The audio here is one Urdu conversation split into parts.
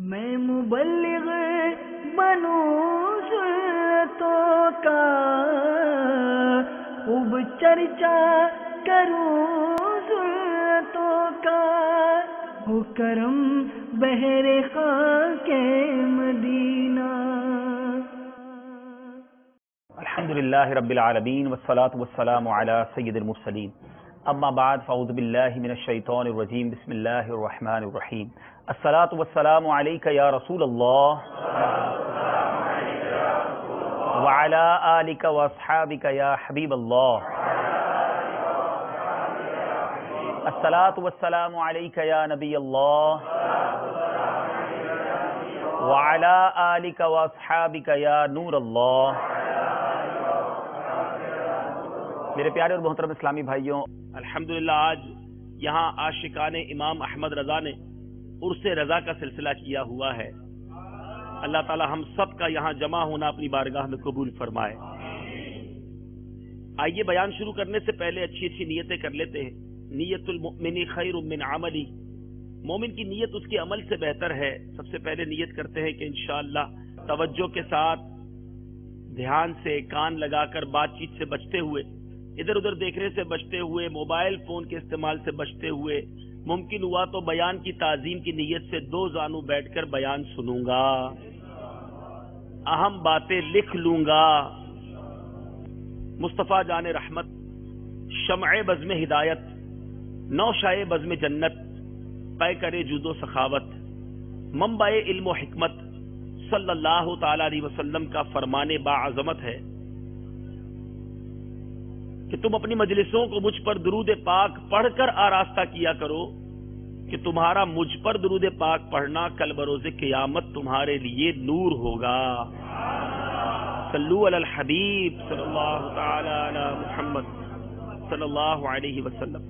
میں مبلغ بنوں سنتوں کا، خوب چرچا کروں سنتوں کا، ہو کرم بہر خاک مدینہ۔ الحمدللہ رب العالمین والصلاة والسلام علی سید المرسلین، اما بعد فاعوذ باللہ من الشیطان الرجیم، بسم اللہ الرحمن الرحیم۔ الصلاة والسلام علیک یا رسول اللہ وعلی آلک واصحابک یا حبیب اللہ۔ الصلاة والسلام علیک یا نبی اللہ وعلی آلک واصحابک یا نور اللہ۔ میرے پیارے اور محترم اسلامی بھائیوں، الحمدللہ آج یہاں عاشقان امام احمد رضا نے عرس رضا کا سلسلہ کیا ہوا ہے۔ اللہ تعالی ہم سب کا یہاں جمع ہونا اپنی بارگاہ میں قبول فرمائے۔ آئیے بیان شروع کرنے سے پہلے اچھی نیتیں کر لیتے ہیں۔ نیت المؤمن خیر من عملی، مومن کی نیت اس کے عمل سے بہتر ہے۔ سب سے پہلے نیت کرتے ہیں کہ انشاءاللہ توجہ کے ساتھ دھیان سے کان لگا کر بات چیت سے بچتے ہوئے، ادھر ادھر دیکھنے سے بچتے ہوئے، موبائل فون کے استعمال سے بچتے ہوئے، ممکن ہوا تو بیان کی تعظیم کی نیت سے دو زانو بیٹھ کر بیان سنوں گا، اہم باتیں لکھ لوں گا۔ مصطفیٰ جان رحمت، شمع بزم ہدایت، نوشہ بزم جنت، پے کرے جود و سخاوت، منبع علم و حکمت، صلی اللہ تعالی علیہ وسلم کا فرمان باعظمت ہے کہ تم اپنی مجلسوں کو مجھ پر درود پاک پڑھ کر آراستہ کیا کرو کہ تمہارا مجھ پر درود پاک پڑھنا کل بروز قیامت تمہارے لیے نور ہوگا۔ صلو علی الحبیب صلی اللہ تعالی علی محمد صلی اللہ علیہ وسلم۔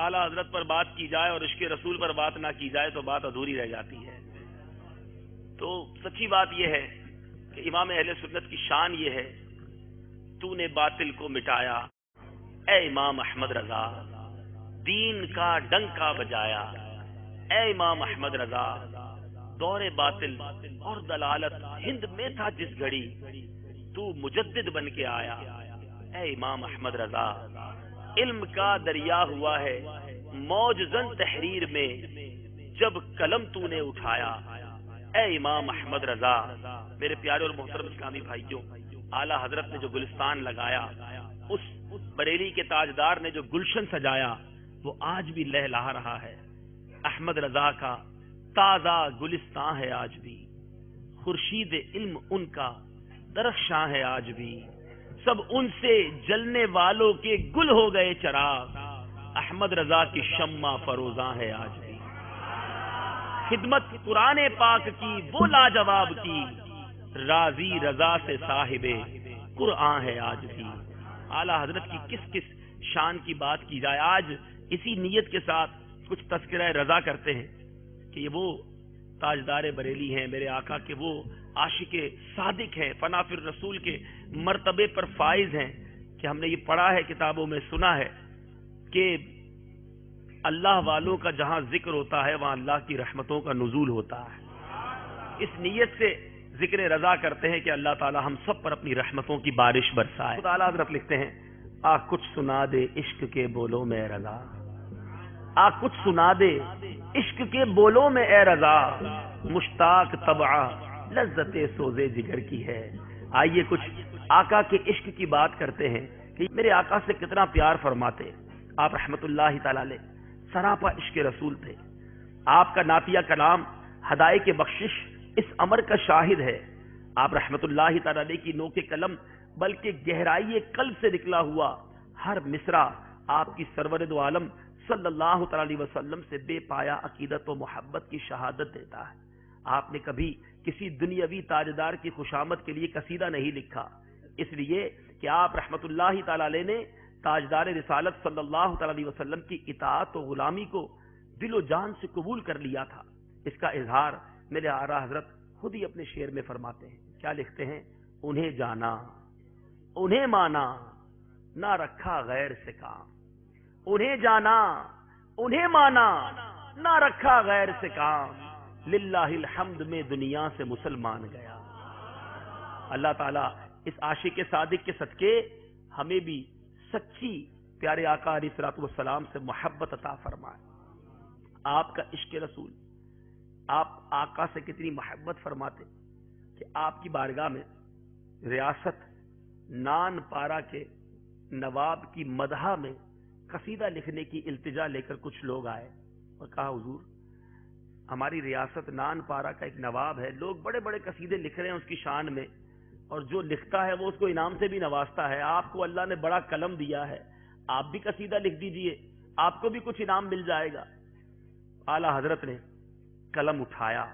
اعلیٰ حضرت پر بات کی جائے اور عشق رسول پر بات نہ کی جائے تو بات ادھوری رہ جاتی ہے۔ تو سچی بات یہ ہے کہ امام اہل سنت کی شان یہ ہے، تو نے باطل کو مٹایا اے امام احمد رضا، دین کا ڈنکا بجایا اے امام احمد رضا، دور باطل اور دلالت ہند میں تھا جس گھڑی، تو مجدد بن کے آیا اے امام احمد رضا۔ علم کا دریا ہوا ہے موج زن تحریر میں، جب قلم تو نے اٹھایا اے امام احمد رضا۔ میرے پیارے اور محترم اسلامی بھائیوں، اعلیٰ حضرت نے جو گلستان لگایا، اس بریلی کے تاجدار نے جو گلشن سجایا، وہ آج بھی لہلا رہا ہے۔ احمد رضا کا تازہ گلستان ہے آج بھی، خورشید علم ان کا درخشاں ہے آج بھی، سب ان سے جلنے والوں کے گل ہو گئے چراغ، احمد رضا کی شمع فروزاں ہے آج بھی۔ خدمت قرآن پاک کی وہ لاجواب کی، راضی رضا سے صاحب قرآن ہے آج بھی۔ اعلیٰ حضرت کی کس کس شان کی بات کی جائے، آج اسی نیت کے ساتھ کچھ تذکرہ رضا کرتے ہیں کہ یہ وہ تاجدار بریلی ہیں، میرے آقا کے وہ عاشق صادق ہیں، فنا فی الرسول کے مرتبے پر فائز ہیں کہ ہم نے یہ پڑھا ہے، کتابوں میں سنا ہے کہ اللہ والوں کا جہاں ذکر ہوتا ہے وہاں اللہ کی رحمتوں کا نزول ہوتا ہے۔ اس نیت سے ذکر رضا کرتے ہیں کہ اللہ تعالی ہم سب پر اپنی رحمتوں کی بارش برسائے۔ خدا اعلیٰ حضرت لکھتے ہیں، آ کچھ سنا دے عشق کے بولوں میں رضا، آ کچھ سنا دے عشق کے بولوں میں اے رضا، مشتاق طبع لذت سوزے جگر کی ہے۔ آئیے کچھ آقا کے عشق کی بات کرتے ہیں کہ میرے آقا سے کتنا پیار فرماتے۔ آپ رحمت اللہ تعالی علیہ سراپا عشق رسول تھے۔ آپ کا نعتیہ کلام ہدایت بخشش اس امر کا شاہد ہے۔ آپ رحمت اللہ تعالی علیہ کی نوک قلم بلکہ گہرائی قلب سے نکلا ہوا ہر مصرع آپ کی سرور دو عالم صلی اللہ تعالی علیہ وسلم سے بے پایا عقیدت و محبت کی شہادت دیتا ہے۔ آپ نے کبھی کسی دنیاوی تاجدار کی خوشامد کے لیے قصیدہ نہیں لکھا، اس لیے کہ آپ رحمت اللہ تعالی علیہ نے تاجدار رسالت صلی اللہ تعالی علیہ وسلم کی اطاعت و غلامی کو دل و جان سے قبول کر لیا تھا۔ اس کا اظہار میرے آقا حضرت خود ہی اپنے شعر میں فرماتے ہیں۔ کیا لکھتے ہیں؟ انہیں جانا انہیں مانا نہ رکھا غیر سے کام، انہیں جانا انہیں مانا نہ رکھا غیر سے کام، للہ الحمد میں دنیا سے مسلمان گیا۔ اللہ تعالیٰ اس عاشق صادق کے صدقے ہمیں بھی سچی پیارے آقا علیہ الصلوۃ والسلام سے محبت عطا فرمائے۔ آپ کا عشق رسول، آپ آقا سے کتنی محبت فرماتے کہ آپ کی بارگاہ میں ریاست نان پارا کے نواب کی مدح میں قصیدہ لکھنے کی التجا لے کر کچھ لوگ آئے اور کہا حضور ہماری ریاست نان پارا کا ایک نواب ہے، لوگ بڑے بڑے قصیدے لکھ رہے ہیں اس کی شان میں، اور جو لکھتا ہے وہ اس کو انعام سے بھی نوازتا ہے، آپ کو اللہ نے بڑا قلم دیا ہے، آپ بھی قصیدہ لکھ دیجئے، آپ کو بھی کچھ انعام مل جائے گا۔ اعلی حضرت نے قلم اٹھایا،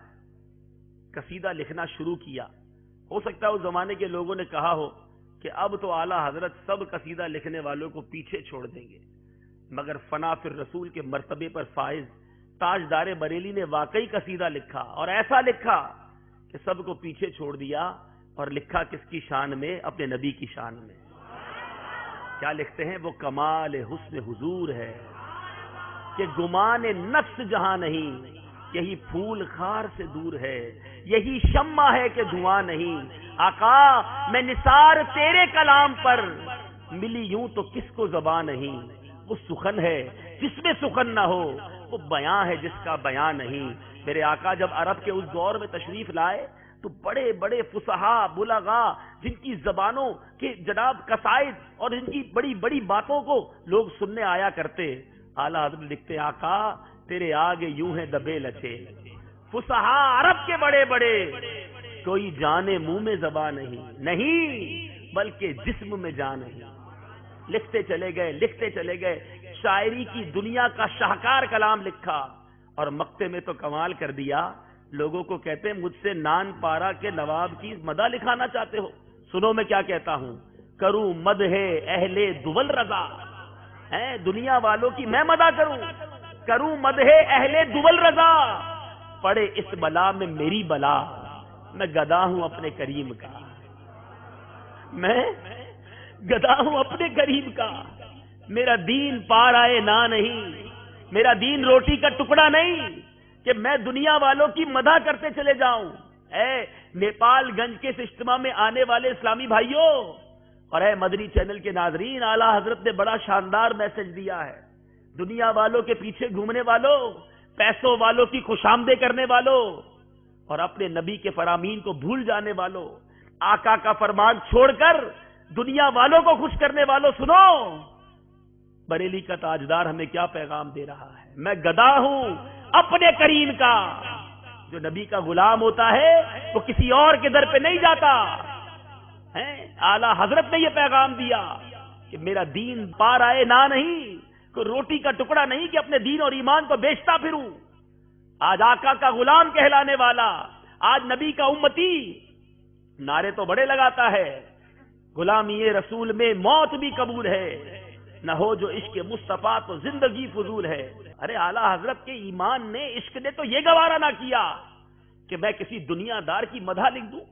قصیدہ لکھنا شروع کیا۔ ہو سکتا ہے اس زمانے کے لوگوں نے کہا ہو کہ اب تو اعلی حضرت سب قصیدہ لکھنے والوں کو پیچھے چھوڑ دیں گے، مگر فنا فی الرسول کے مرتبے پر فائز تاجدار بریلی نے واقعی قصیدہ لکھا، اور ایسا لکھا کہ سب کو پیچھے چھوڑ دیا، اور لکھا کس کی شان میں؟ اپنے نبی کی شان میں۔ کیا لکھتے ہیں؟ وہ کمال حسن حضور ہے کہ گمان نفس جہاں نہیں، یہی پھول خار سے دور ہے، یہی شمع ہے کہ دھواں نہیں، آقا میں نثار تیرے کلام پر، ملی یوں تو کس کو زبان نہیں، وہ سخن ہے جس میں سخن نہ ہو، وہ بیاں ہے جس کا بیاں نہیں۔ میرے آقا جب عرب کے اس دور میں تشریف لائے تو بڑے بڑے فصحا بلغا جن کی زبانوں کے جناب قصائد اور جن کی بڑی بڑی باتوں کو لوگ سننے آیا کرتے، اعلیٰ حضرت لکھتے آقا تیرے آگے یوں ہیں دبے لچے، فصحا عرب کے بڑے بڑے، کوئی جانے منہ میں زبان نہیں بلکہ جسم میں جان نہیں۔ لکھتے چلے گئے لکھتے چلے گئے، شاعری کی دنیا کا شاہکار کلام لکھا، اور مقتے میں تو کمال کر دیا، لوگوں کو کہتے ہیں مجھ سے نان پارا کے نواب کی مدح لکھانا چاہتے ہو؟ سنو میں کیا کہتا ہوں، کروں مدح اہل دول رضا، دنیا والوں کی میں مدح کروں مدح اہل دول رضا، پڑے اس بلا میں میری بلا، میں گدا ہوں اپنے کریم کا، میں گدا ہوں اپنے کریم کا، میرا دین پار آئے نہ نہیں، میرا دین روٹی کا ٹکڑا نہیں کہ میں دنیا والوں کی مدح کرتے چلے جاؤں۔ اے نیپال گنج کے اس اجتماع میں آنے والے اسلامی بھائیوں اور اے مدنی چینل کے ناظرین، اعلیٰ حضرت نے بڑا شاندار میسج دیا ہے۔ دنیا والوں کے پیچھے گھومنے والوں، پیسوں والوں کی خوشامدیں کرنے والوں، اور اپنے نبی کے فرامین کو بھول جانے والوں، آقا کا فرمان چھوڑ کر دنیا والوں کو خوش کرنے والوں، سنو بریلی کا تاجدار ہمیں کیا پیغام دے رہا ہے، میں گدا ہوں اپنے کریم کا۔ جو نبی کا غلام ہوتا ہے وہ کسی اور کے در پہ نہیں جاتا، اعلیٰ حضرت نے یہ پیغام دیا کہ میرا دین پار آئے نہ نہیں، کوئی روٹی کا ٹکڑا نہیں کہ اپنے دین اور ایمان کو بیچتا پھروں۔ آج آقا کا غلام کہلانے والا، آج نبی کا امتی، نعرے تو بڑے لگاتا ہے، غلامی رسول میں موت بھی قبول ہے، نہ ہو جو عشق مصطفیٰ تو زندگی فضول ہے۔ ارے اعلیٰ حضرت کے ایمان نے، عشق نے تو یہ گوارا نہ کیا کہ میں کسی دنیا دار کی مدح لکھ دوں،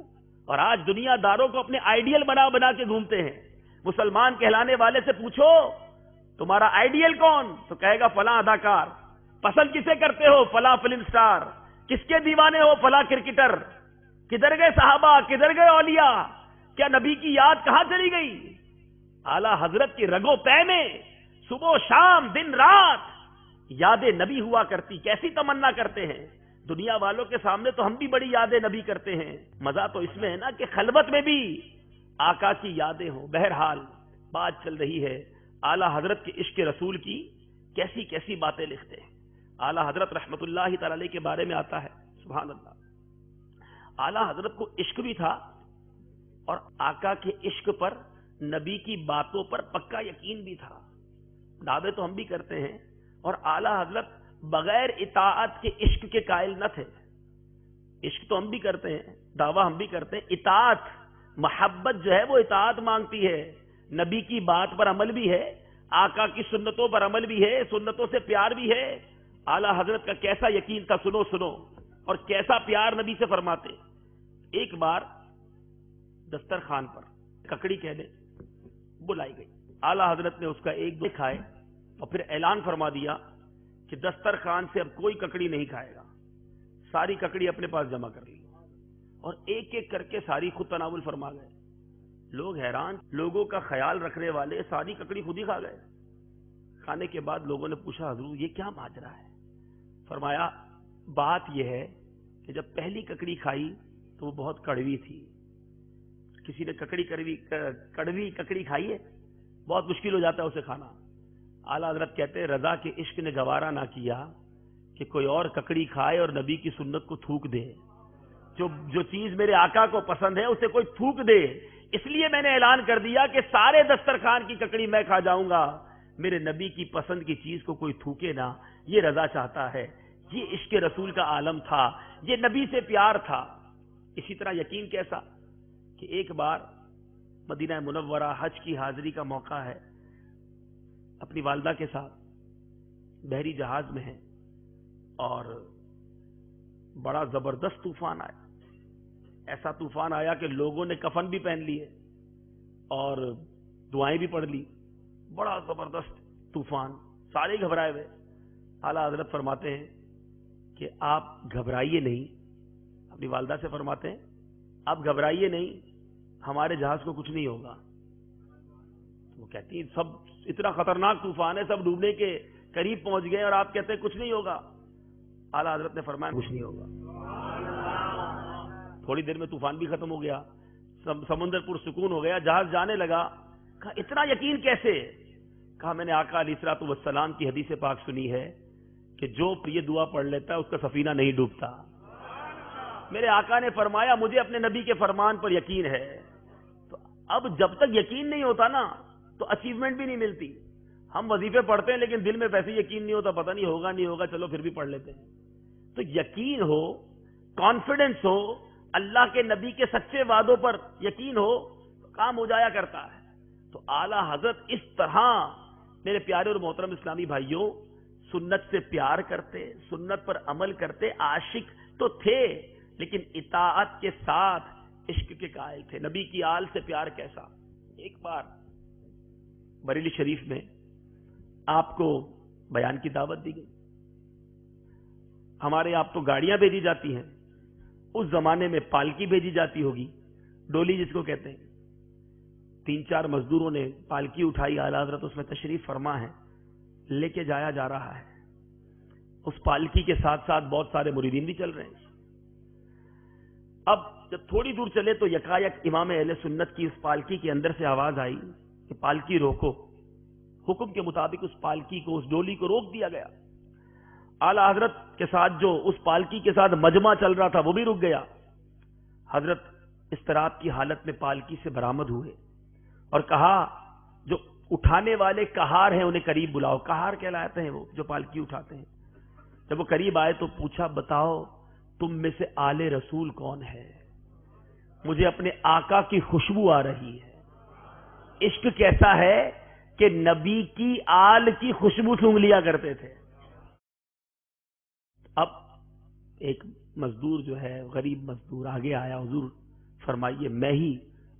اور آج دنیا داروں کو اپنے آئیڈیل بنا بنا کے گھومتے ہیں۔ مسلمان کہلانے والے سے پوچھو تمہارا آئیڈیل کون، تو کہے گا فلاں اداکار۔ پسند کسے کرتے ہو؟ فلاں فلم سٹار۔ کس کے دیوانے ہو؟ فلاں کرکٹر۔ کدھر گئے صحابہ؟ کدھر گئے اولیاء؟ کیا نبی کی یاد کہاں چلی گئی؟ اعلیٰ حضرت کی رگوں پے میں صبح و شام دن رات یاد نبی ہوا کرتی، کیسی تمنا کرتے ہیں۔ دنیا والوں کے سامنے تو ہم بھی بڑی یاد نبی کرتے ہیں، مزہ تو اس میں ہے نا کہ خلوت میں بھی آقا کی یادیں ہوں۔ بہرحال بات چل رہی ہے اعلیٰ حضرت کے عشق رسول کی، کیسی کیسی باتیں لکھتے ہیں۔ اعلیٰ حضرت رحمت اللہ تعالی علیہ کے بارے میں آتا ہے، سبحان اللہ، اعلیٰ حضرت کو عشق بھی تھا، اور آقا کے عشق پر، نبی کی باتوں پر پکا یقین بھی تھا۔ دعوے تو ہم بھی کرتے ہیں، اور اعلیٰ حضرت بغیر اطاعت کے عشق کے قائل نہ تھے۔ عشق تو ہم بھی کرتے ہیں، دعویٰ ہم بھی کرتے ہیں، اطاعت، محبت جو ہے وہ اطاعت مانگتی ہے، نبی کی بات پر عمل بھی ہے، آقا کی سنتوں پر عمل بھی ہے، سنتوں سے پیار بھی ہے۔ اعلیٰ حضرت کا کیسا یقین تھا، سنو اور کیسا پیار نبی سے فرماتے۔ ایک بار دسترخوان پر ککڑی کہنے بلائی گئی، اعلیٰ حضرت نے اس کا ایک دو کھائے اور پھر اعلان فرما دیا کہ دسترخوان سے اب کوئی ککڑی نہیں کھائے گا، ساری ککڑی اپنے پاس جمع کر لی اور ایک ایک کر کے ساری خود تناول فرما گئے. لوگ حیران، لوگوں کا خیال رکھنے والے ساری ککڑی خود ہی کھا گئے. کھانے کے بعد لوگوں نے پوچھا حضور یہ کیا ماجرا ہے؟ فرمایا بات یہ ہے کہ جب پہلی ککڑی کھائی تو وہ بہت کڑوی تھی. کسی نے کڑوی ککڑی کھائی ہے؟ بہت مشکل ہو جاتا ہے اسے کھانا. اعلیٰ حضرت کہتے ہیں رضا کے عشق نے گوارا نہ کیا کہ کوئی اور ککڑی کھائے اور نبی کی سنت کو تھوک دے. جو چیز میرے آقا کو پسند ہے اسے کوئی تھوک دے. اس لیے میں نے اعلان کر دیا کہ سارے دسترخوان کی ککڑی میں کھا جاؤں گا، میرے نبی کی پسند کی چیز کو کوئی تھوکے نہ. یہ رضا چاہتا ہے، یہ عشق رسول کا عالم تھا، یہ نبی سے پیار تھا. اسی طرح یقین کیسا کہ ایک بار مدینہ منورہ حج کی حاضری کا موقع ہے، اپنی والدہ کے ساتھ بحری جہاز میں ہیں اور بڑا زبردست طوفان آیا. ایسا طوفان آیا کہ لوگوں نے کفن بھی پہن لیے اور دعائیں بھی پڑھ لی. بڑا زبردست طوفان، سارے گھبرائے ہوئے. اعلیٰ حضرت فرماتے ہیں کہ آپ گھبرائیے نہیں. اپنی والدہ سے فرماتے ہیں آپ گھبرائیے نہیں، ہمارے جہاز کو کچھ نہیں ہوگا. وہ کہتی ہیں سب اتنا خطرناک طوفان ہے، سب ڈوبنے کے قریب پہنچ گئے اور آپ کہتے ہیں کچھ نہیں ہوگا. اعلیٰ حضرت نے فرمایا کچھ نہیں ہوگا. تھوڑی دیر میں طوفان بھی ختم ہو گیا، سمندر پرسکون ہو گیا، جہاز جانے لگا. کہا اتنا یقین کیسے؟ کہا میں نے آقا علیہ الصلوۃ والسلام کی حدیث پاک سنی ہے کہ جو یہ دعا پڑھ لیتا ہے اس کا سفینہ نہیں ڈوبتا. میرے آقا نے فرمایا مجھے اپنے نبی کے فرمان پر یقین ہے. تو اب جب تک یقین نہیں ہوتا نا تو اچیومنٹ بھی نہیں ملتی. ہم وظیفے پڑھتے ہیں لیکن دل میں ویسے یقین نہیں ہوتا، پتہ نہیں ہوگا نہیں ہوگا، چلو پھر بھی پڑھ لیتے ہیں. تو یقین ہو، کانفیڈنس ہو، اللہ کے نبی کے سچے وعدوں پر یقین ہو تو کام ہو جایا کرتا ہے. تو اعلیٰ حضرت اس طرح میرے پیارے اور محترم اسلامی بھائیوں سنت سے پیار کرتے، سنت پر عمل کرتے. عاشق تو تھے لیکن اطاعت کے ساتھ عشق کے قائل تھے. نبی کی آل سے پیار کیسا. ایک بار بریلی شریف میں آپ کو بیان کی دعوت دی گئی. ہمارے آپ تو گاڑیاں بھیجی جاتی ہیں، اس زمانے میں پالکی بھیجی جاتی ہوگی، ڈولی جس کو کہتے ہیں. 3-4 مزدوروں نے پالکی اٹھائی، اعلیٰ حضرت اس میں تشریف فرما ہے، لے کے جایا جا رہا ہے. اس پالکی کے ساتھ ساتھ بہت سارے مریدین بھی چل رہے ہیں. اب جب تھوڑی دور چلے تو یکایک امام اہل سنت کی اس پالکی کے اندر سے آواز آئی کہ پالکی روکو. حکم کے مطابق اس پالکی کو، اس ڈولی کو روک دیا گیا. اعلیٰ حضرت کے ساتھ جو اس پالکی کے ساتھ مجمع چل رہا تھا وہ بھی رک گیا. حضرت اضطراب کی حالت میں پالکی سے برآمد ہوئے اور کہا جو اٹھانے والے کہار ہیں انہیں قریب بلاؤ. کہار کہلاتے ہیں وہ جو پالکی اٹھاتے ہیں. جب وہ قریب آئے تو پوچھا بتاؤ تم میں سے آل رسول کون ہے؟ مجھے اپنے آقا کی خوشبو آ رہی ہے. عشق کیسا ہے کہ نبی کی آل کی خوشبو سونگھ لیا کرتے تھے. اب ایک مزدور جو ہے غریب مزدور آگے آیا، حضور فرمائیے میں ہی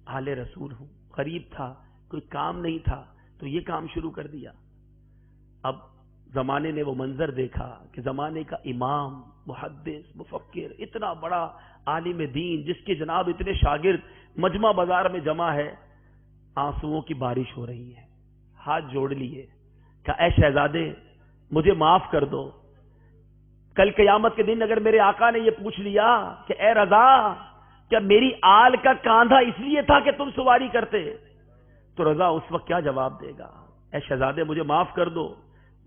آل رسول ہوں. غریب تھا، کوئی کام نہیں تھا تو یہ کام شروع کر دیا. اب زمانے نے وہ منظر دیکھا کہ زمانے کا امام، محدث، مفکر، اتنا بڑا عالم دین جس کے جناب اتنے شاگرد مجمع بازار میں جمع ہے، آنسوؤں کی بارش ہو رہی ہے. ہاتھ جوڑ لیے، کہا اے شہزادے مجھے معاف کر دو. کل قیامت کے دن اگر میرے آقا نے یہ پوچھ لیا کہ اے رضا کیا میری آل کا کاندھا اس لیے تھا کہ تم سواری کرتے، تو رضا اس وقت کیا جواب دے گا؟ اے شہزادے مجھے معاف کر دو.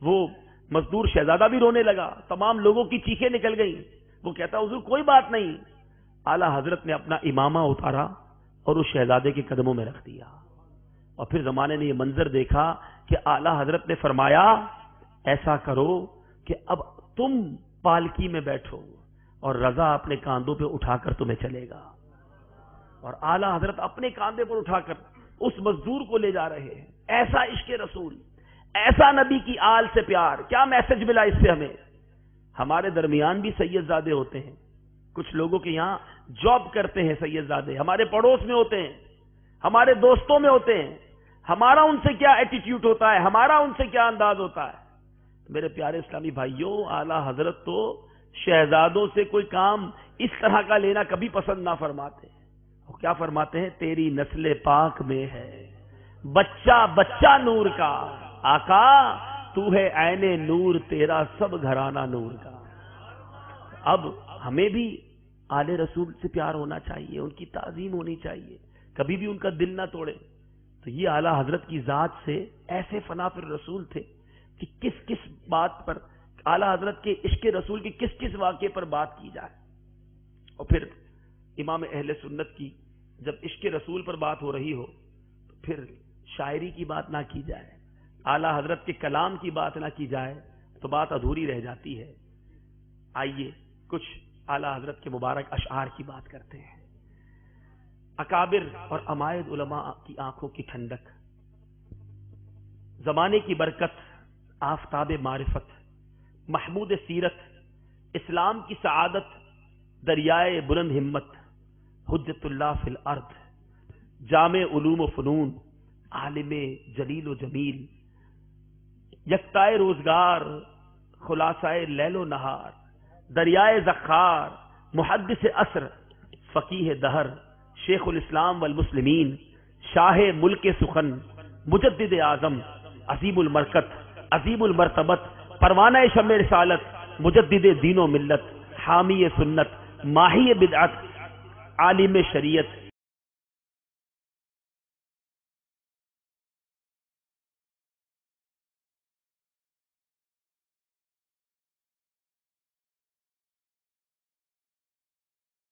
وہ مزدور شہزادہ بھی رونے لگا، تمام لوگوں کی چیخیں نکل گئیں. وہ کہتا حضور کوئی بات نہیں. اعلیٰ حضرت نے اپنا امامہ اتارا اور اس شہزادے کے قدموں میں رکھ دیا. اور پھر زمانے نے یہ منظر دیکھا کہ اعلیٰ حضرت نے فرمایا ایسا کرو کہ اب تم پالکی میں بیٹھو اور رضا اپنے کاندھوں پہ اٹھا کر تمہیں چلے گا. اور اعلیٰ حضرت اپنے کاندھے پر اٹھا کر اس مزدور کو لے جا رہے ہیں. ایسا عشق رسول، ایسا نبی کی آل سے پیار. کیا میسج ملا اس سے ہمیں؟ ہمارے درمیان بھی سید زادے ہوتے ہیں، کچھ لوگوں کے یہاں جاب کرتے ہیں سید زادے، ہمارے پڑوس میں ہوتے ہیں، ہمارے دوستوں میں ہوتے ہیں. ہمارا ان سے کیا ایٹیٹیوڈ ہوتا ہے، ہمارا ان سے کیا انداز ہوتا ہے. میرے پیارے اسلامی بھائیوں، اعلیٰ حضرت تو شہزادوں سے کوئی کام اس طرح کا لینا کبھی پسند نہ فرماتے. وہ کیا فرماتے ہیں؟ تیری نسل پاک میں ہے بچہ بچہ نور کا، آقا تو ہے عین نور، تیرا سب گھرانہ نور کا. اب ہمیں بھی آل رسول سے پیار ہونا چاہیے، ان کی تعظیم ہونی چاہیے، کبھی بھی ان کا دل نہ توڑے. تو یہ اعلی حضرت کی ذات سے ایسے فنا پر رسول تھے کہ کس کس بات پر اعلی حضرت کے عشق رسول کے کس کس واقعے پر بات کی جائے. اور پھر امام اہل سنت کی جب عشق رسول پر بات ہو رہی ہو تو پھر شاعری کی بات نہ کی جائے، اعلی حضرت کے کلام کی بات نہ کی جائے تو بات ادھوری رہ جاتی ہے. آئیے کچھ اعلی حضرت کے مبارک اشعار کی بات کرتے ہیں. اکابر اور عمائد علماء کی آنکھوں کی ٹھنڈک، زمانے کی برکت، آفتاب معرفت، محمود سیرت، اسلام کی سعادت، دریائے بلند ہمت، حجت اللہ فی الارض، جامع علوم و فنون، عالم جلیل و جمیل، یکتائے روزگار، خلاصائے لیل و نہار، دریائے ذخار، محدث عصر، فقیہ دہر، شیخ الاسلام والمسلمین، شاہ ملک سخن، مجدد اعظم، عظیم المرکت، عظیم المرتبت، پروانہ شمع رسالت، مجدد دین و ملت، حامی سنت، ماہی بدعت، عالم شریعت.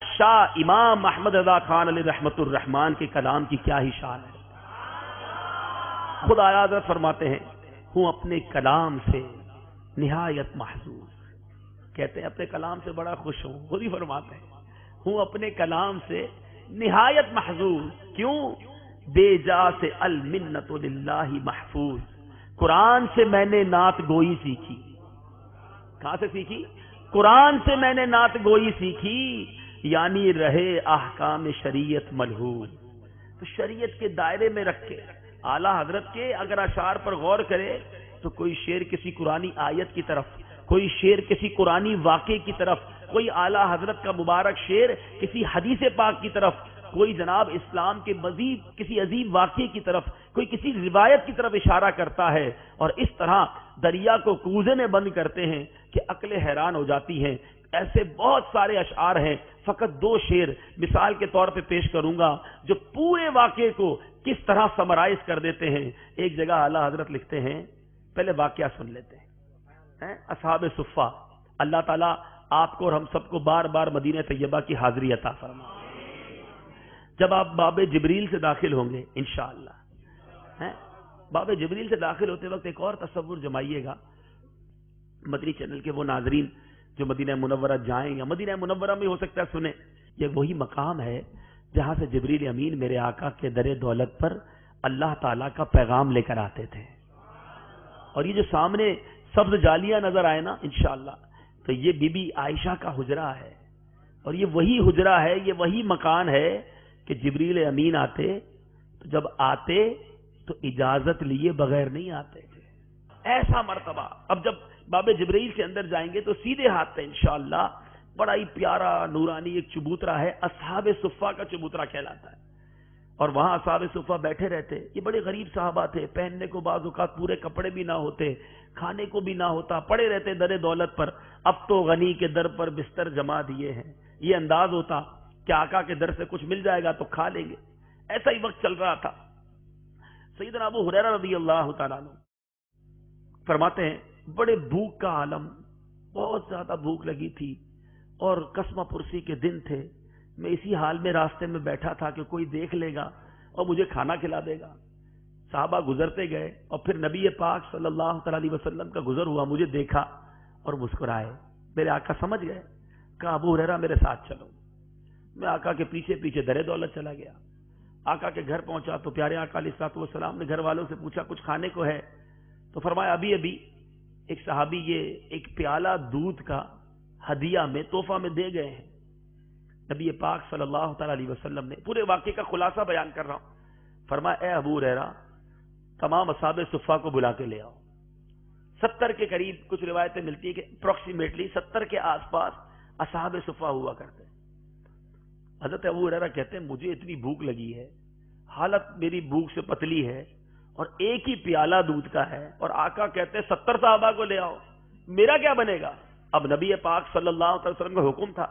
شاہ امام احمد رضا خان علیہ رحمت الرحمان کے کلام کی کیا ہی شان ہے. خود اعلیٰ حضرت فرماتے ہیں ہوں اپنے کلام سے نہایت محظوظ. کہتے ہیں اپنے کلام سے بڑا خوش ہوں. خود ہی فرماتے ہیں ہوں اپنے کلام سے نہایت محظوظ. کیوں؟ بے جا سے المنت للہ محفوظ. قرآن سے میں نے نعت گوئی سیکھی. کہاں سے سیکھی؟ قرآن سے میں نے نعت گوئی سیکھی، یعنی رہے احکام شریعت ملحوظ. تو شریعت کے دائرے میں رکھ کے اعلیٰ حضرت کے اگر اشعار پر غور کرے تو کوئی شعر کسی قرآنی آیت کی طرف، کوئی شعر کسی قرآنی واقعے کی طرف، کوئی اعلیٰ حضرت کا مبارک شعر کسی حدیث پاک کی طرف، کوئی جناب اسلام کے مزید کسی عظیم واقعے کی طرف، کوئی کسی روایت کی طرف اشارہ کرتا ہے. اور اس طرح دریا کو کوزے میں بند کرتے ہیں کہ عقلیں حیران ہو جاتی ہیں. ایسے بہت سارے اشعار ہیں، فقط دو شعر مثال کے طور پہ پیش کروں گا جو پورے واقعے کو کس طرح سمرائز کر دیتے ہیں. ایک جگہ اعلیٰ حضرت لکھتے ہیں، پہلے واقعہ سن لیتے ہیں. اصحاب صفہ، اللہ تعالیٰ آپ کو اور ہم سب کو بار بار مدینہ طیبہ کی حاضری عطا فرمائے. جب آپ باب جبریل سے داخل ہوں گے انشاءاللہ، باب جبریل سے داخل ہوتے وقت ایک اور تصور جمائیے گا. مدنی چینل کے وہ ناظرین جو مدینہ منورہ جائیں یا مدینہ منورہ میں ہو سکتا ہے سنیں، یہ وہی مقام ہے جہاں سے جبریل امین میرے آقا کے در دولت پر اللہ تعالیٰ کا پیغام لے کر آتے تھے. اور یہ جو سامنے سبز جالیاں نظر آئے نا انشاءاللہ، تو یہ بی بی عائشہ کا حجرہ ہے. اور یہ وہی حجرہ ہے، یہ وہی مکان ہے کہ جبریل امین آتے تو جب آتے تو اجازت لیے بغیر نہیں آتے تھے. ایسا مرتبہ. اب جب باب جبریل کے اندر جائیں گے تو سیدھے ہاتھ پہ انشاءاللہ بڑا ہی پیارا نورانی ایک چبوترا ہے، اصحاب صفہ کا چبوترا کہلاتا ہے. اور وہاں اصحاب صفہ بیٹھے رہتے. یہ بڑے غریب صحابہ تھے، پہننے کو بعض اوقات پورے کپڑے بھی نہ ہوتے، کھانے کو بھی نہ ہوتا، پڑے رہتے در دولت پر. اب تو غنی کے در پر بستر جما دیے ہیں، یہ انداز ہوتا کہ آقا کے در سے کچھ مل جائے گا تو کھا لیں گے. ایسا ہی وقت چل رہا تھا. سیدنا ابو ہریرہ رضی اللہ تعالیٰ عنہ فرماتے ہیں بڑے بھوک کا عالم، بہت زیادہ بھوک لگی تھی اور قسمہ پرسی کے دن تھے. میں اسی حال میں راستے میں بیٹھا تھا کہ کوئی دیکھ لے گا اور مجھے کھانا کھلا دے گا. صحابہ گزرتے گئے اور پھر نبی پاک صلی اللہ تعالی علیہ وسلم کا گزر ہوا، مجھے دیکھا اور مسکرائے. میرے آقا سمجھ گئے، کہا ابو ہریرہ میرے ساتھ چلو. میں آقا کے پیچھے پیچھے در دولت چلا گیا. آقا کے گھر پہنچا تو پیارے آقا علیہ الصلوۃ والسلام نے گھر والوں سے پوچھا کچھ کھانے کو ہے؟ تو فرمایا ابھی ابھی ایک صحابی یہ ایک پیالہ دودھ کا ہدیہ میں تحفہ میں دے گئے ہیں. نبی پاک صلی اللہ تعالی علیہ وسلم نے پورے واقعے کا خلاصہ بیان کر رہا ہوں. فرمایا اے ابو ہریرہ تمام اصحاب صفہ کو بلا کے لے آؤ. 70 کے قریب کچھ روایتیں ملتی ہیں کہ اپروکسیمیٹلی 70 کے آس پاس اصحاب صفہ ہوا کرتے. حضرت ابو ہریرہ کہتے ہیں مجھے اتنی بھوک لگی ہے، حالت میری بھوک سے پتلی ہے، اور ایک ہی پیالہ دودھ کا ہے، اور آقا کہتے ہیں 70 صحابہ کو لے آؤ، میرا کیا بنے گا؟ اب نبی پاک صلی اللہ علیہ وسلم کا حکم تھا.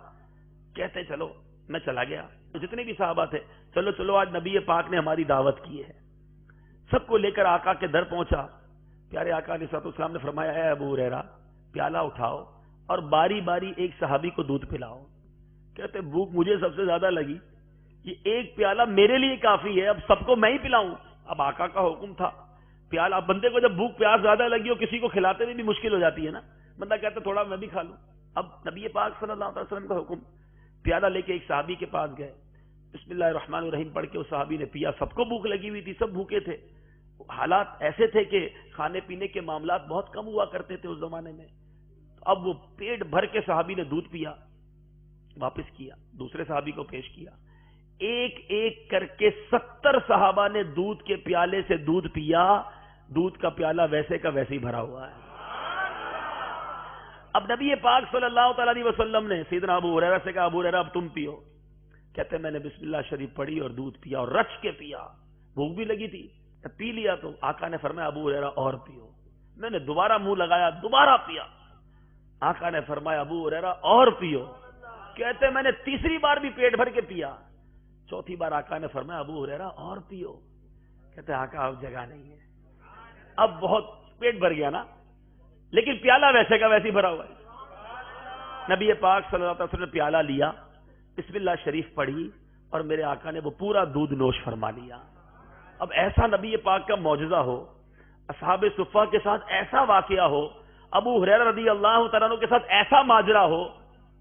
کہتے ہیں چلو میں چلا گیا، جتنے بھی صحابہ تھے چلو آج نبی پاک نے ہماری دعوت کی ہے. سب کو لے کر آقا کے در پہنچا. پیارے آقا علیہ السلام نے فرمایا اے ابو ہریرہ پیالہ اٹھاؤ اور باری باری ایک صحابی کو دودھ پلاؤ. کہتے بھوک مجھے سب سے زیادہ لگی، یہ ایک پیالہ میرے لیے کافی ہے، اب سب کو میں ہی پلاؤں. اب آقا کا حکم تھا پیالہ. اب بندے کو جب بھوک پیاس زیادہ لگی ہو کسی کو کھلاتے ہوئے بھی مشکل ہو جاتی ہے نا، بندہ کہتا تھوڑا میں بھی کھا لوں. اب نبی پاک صلی اللہ علیہ وسلم کا حکم، پیالہ لے کے ایک صحابی کے پاس گئے، بسم اللہ الرحمن الرحیم پڑھ کے اس صحابی نے پیا. سب کو بھوک لگی ہوئی تھی، سب بھوکے تھے. حالات ایسے تھے کہ کھانے پینے کے معاملات بہت کم ہوا کرتے تھے اس زمانے میں. اب وہ پیٹ بھر کے صحابی نے دودھ پیا، واپس کیا، دوسرے صحابی کو پیش کیا. ایک ایک کر کے 70 صحابہ نے دودھ کے پیالے سے دودھ پیا. دودھ کا پیالہ ویسے کا ویسے ہی بھرا ہوا ہے. اب نبی پاک صلی اللہ تعالی علیہ وسلم نے سیدنا ابو ہریرہ سے کہا ابو ہریرہ اب تم پیو. کہتے ہیں میں نے بسم اللہ شریف پڑھی اور دودھ پیا اور رچ کے پیا. بھوک بھی لگی تھی، پی لیا. تو آقا نے فرمایا ابو ہریرہ اور پیو. میں نے دوبارہ منہ لگایا، دوبارہ پیا. آقا نے فرمایا ابو ہریرہ اور پیو. کہتے ہیں میں نے تیسری بار بھی پیٹ بھر کے پیا. چوتھی بار آقا نے فرمایا ابو ہریرہ اور پیو. کہتے ہیں آقا اب جگہ نہیں ہے، اب بہت پیٹ بھر گیا نا، لیکن پیالہ ویسے کا ویسے بھرا ہوا ہے. نبی پاک صلی اللہ علیہ وسلم نے پیالہ لیا، بسم اللہ شریف پڑھی اور میرے آقا نے وہ پورا دودھ نوش فرما لیا. اب ایسا نبی پاک کا معجزہ ہو، اصحاب صفہ کے ساتھ ایسا واقعہ ہو، ابو ہریرہ رضی اللہ تعالیٰ عنہ کے ساتھ ایسا ماجرا ہو،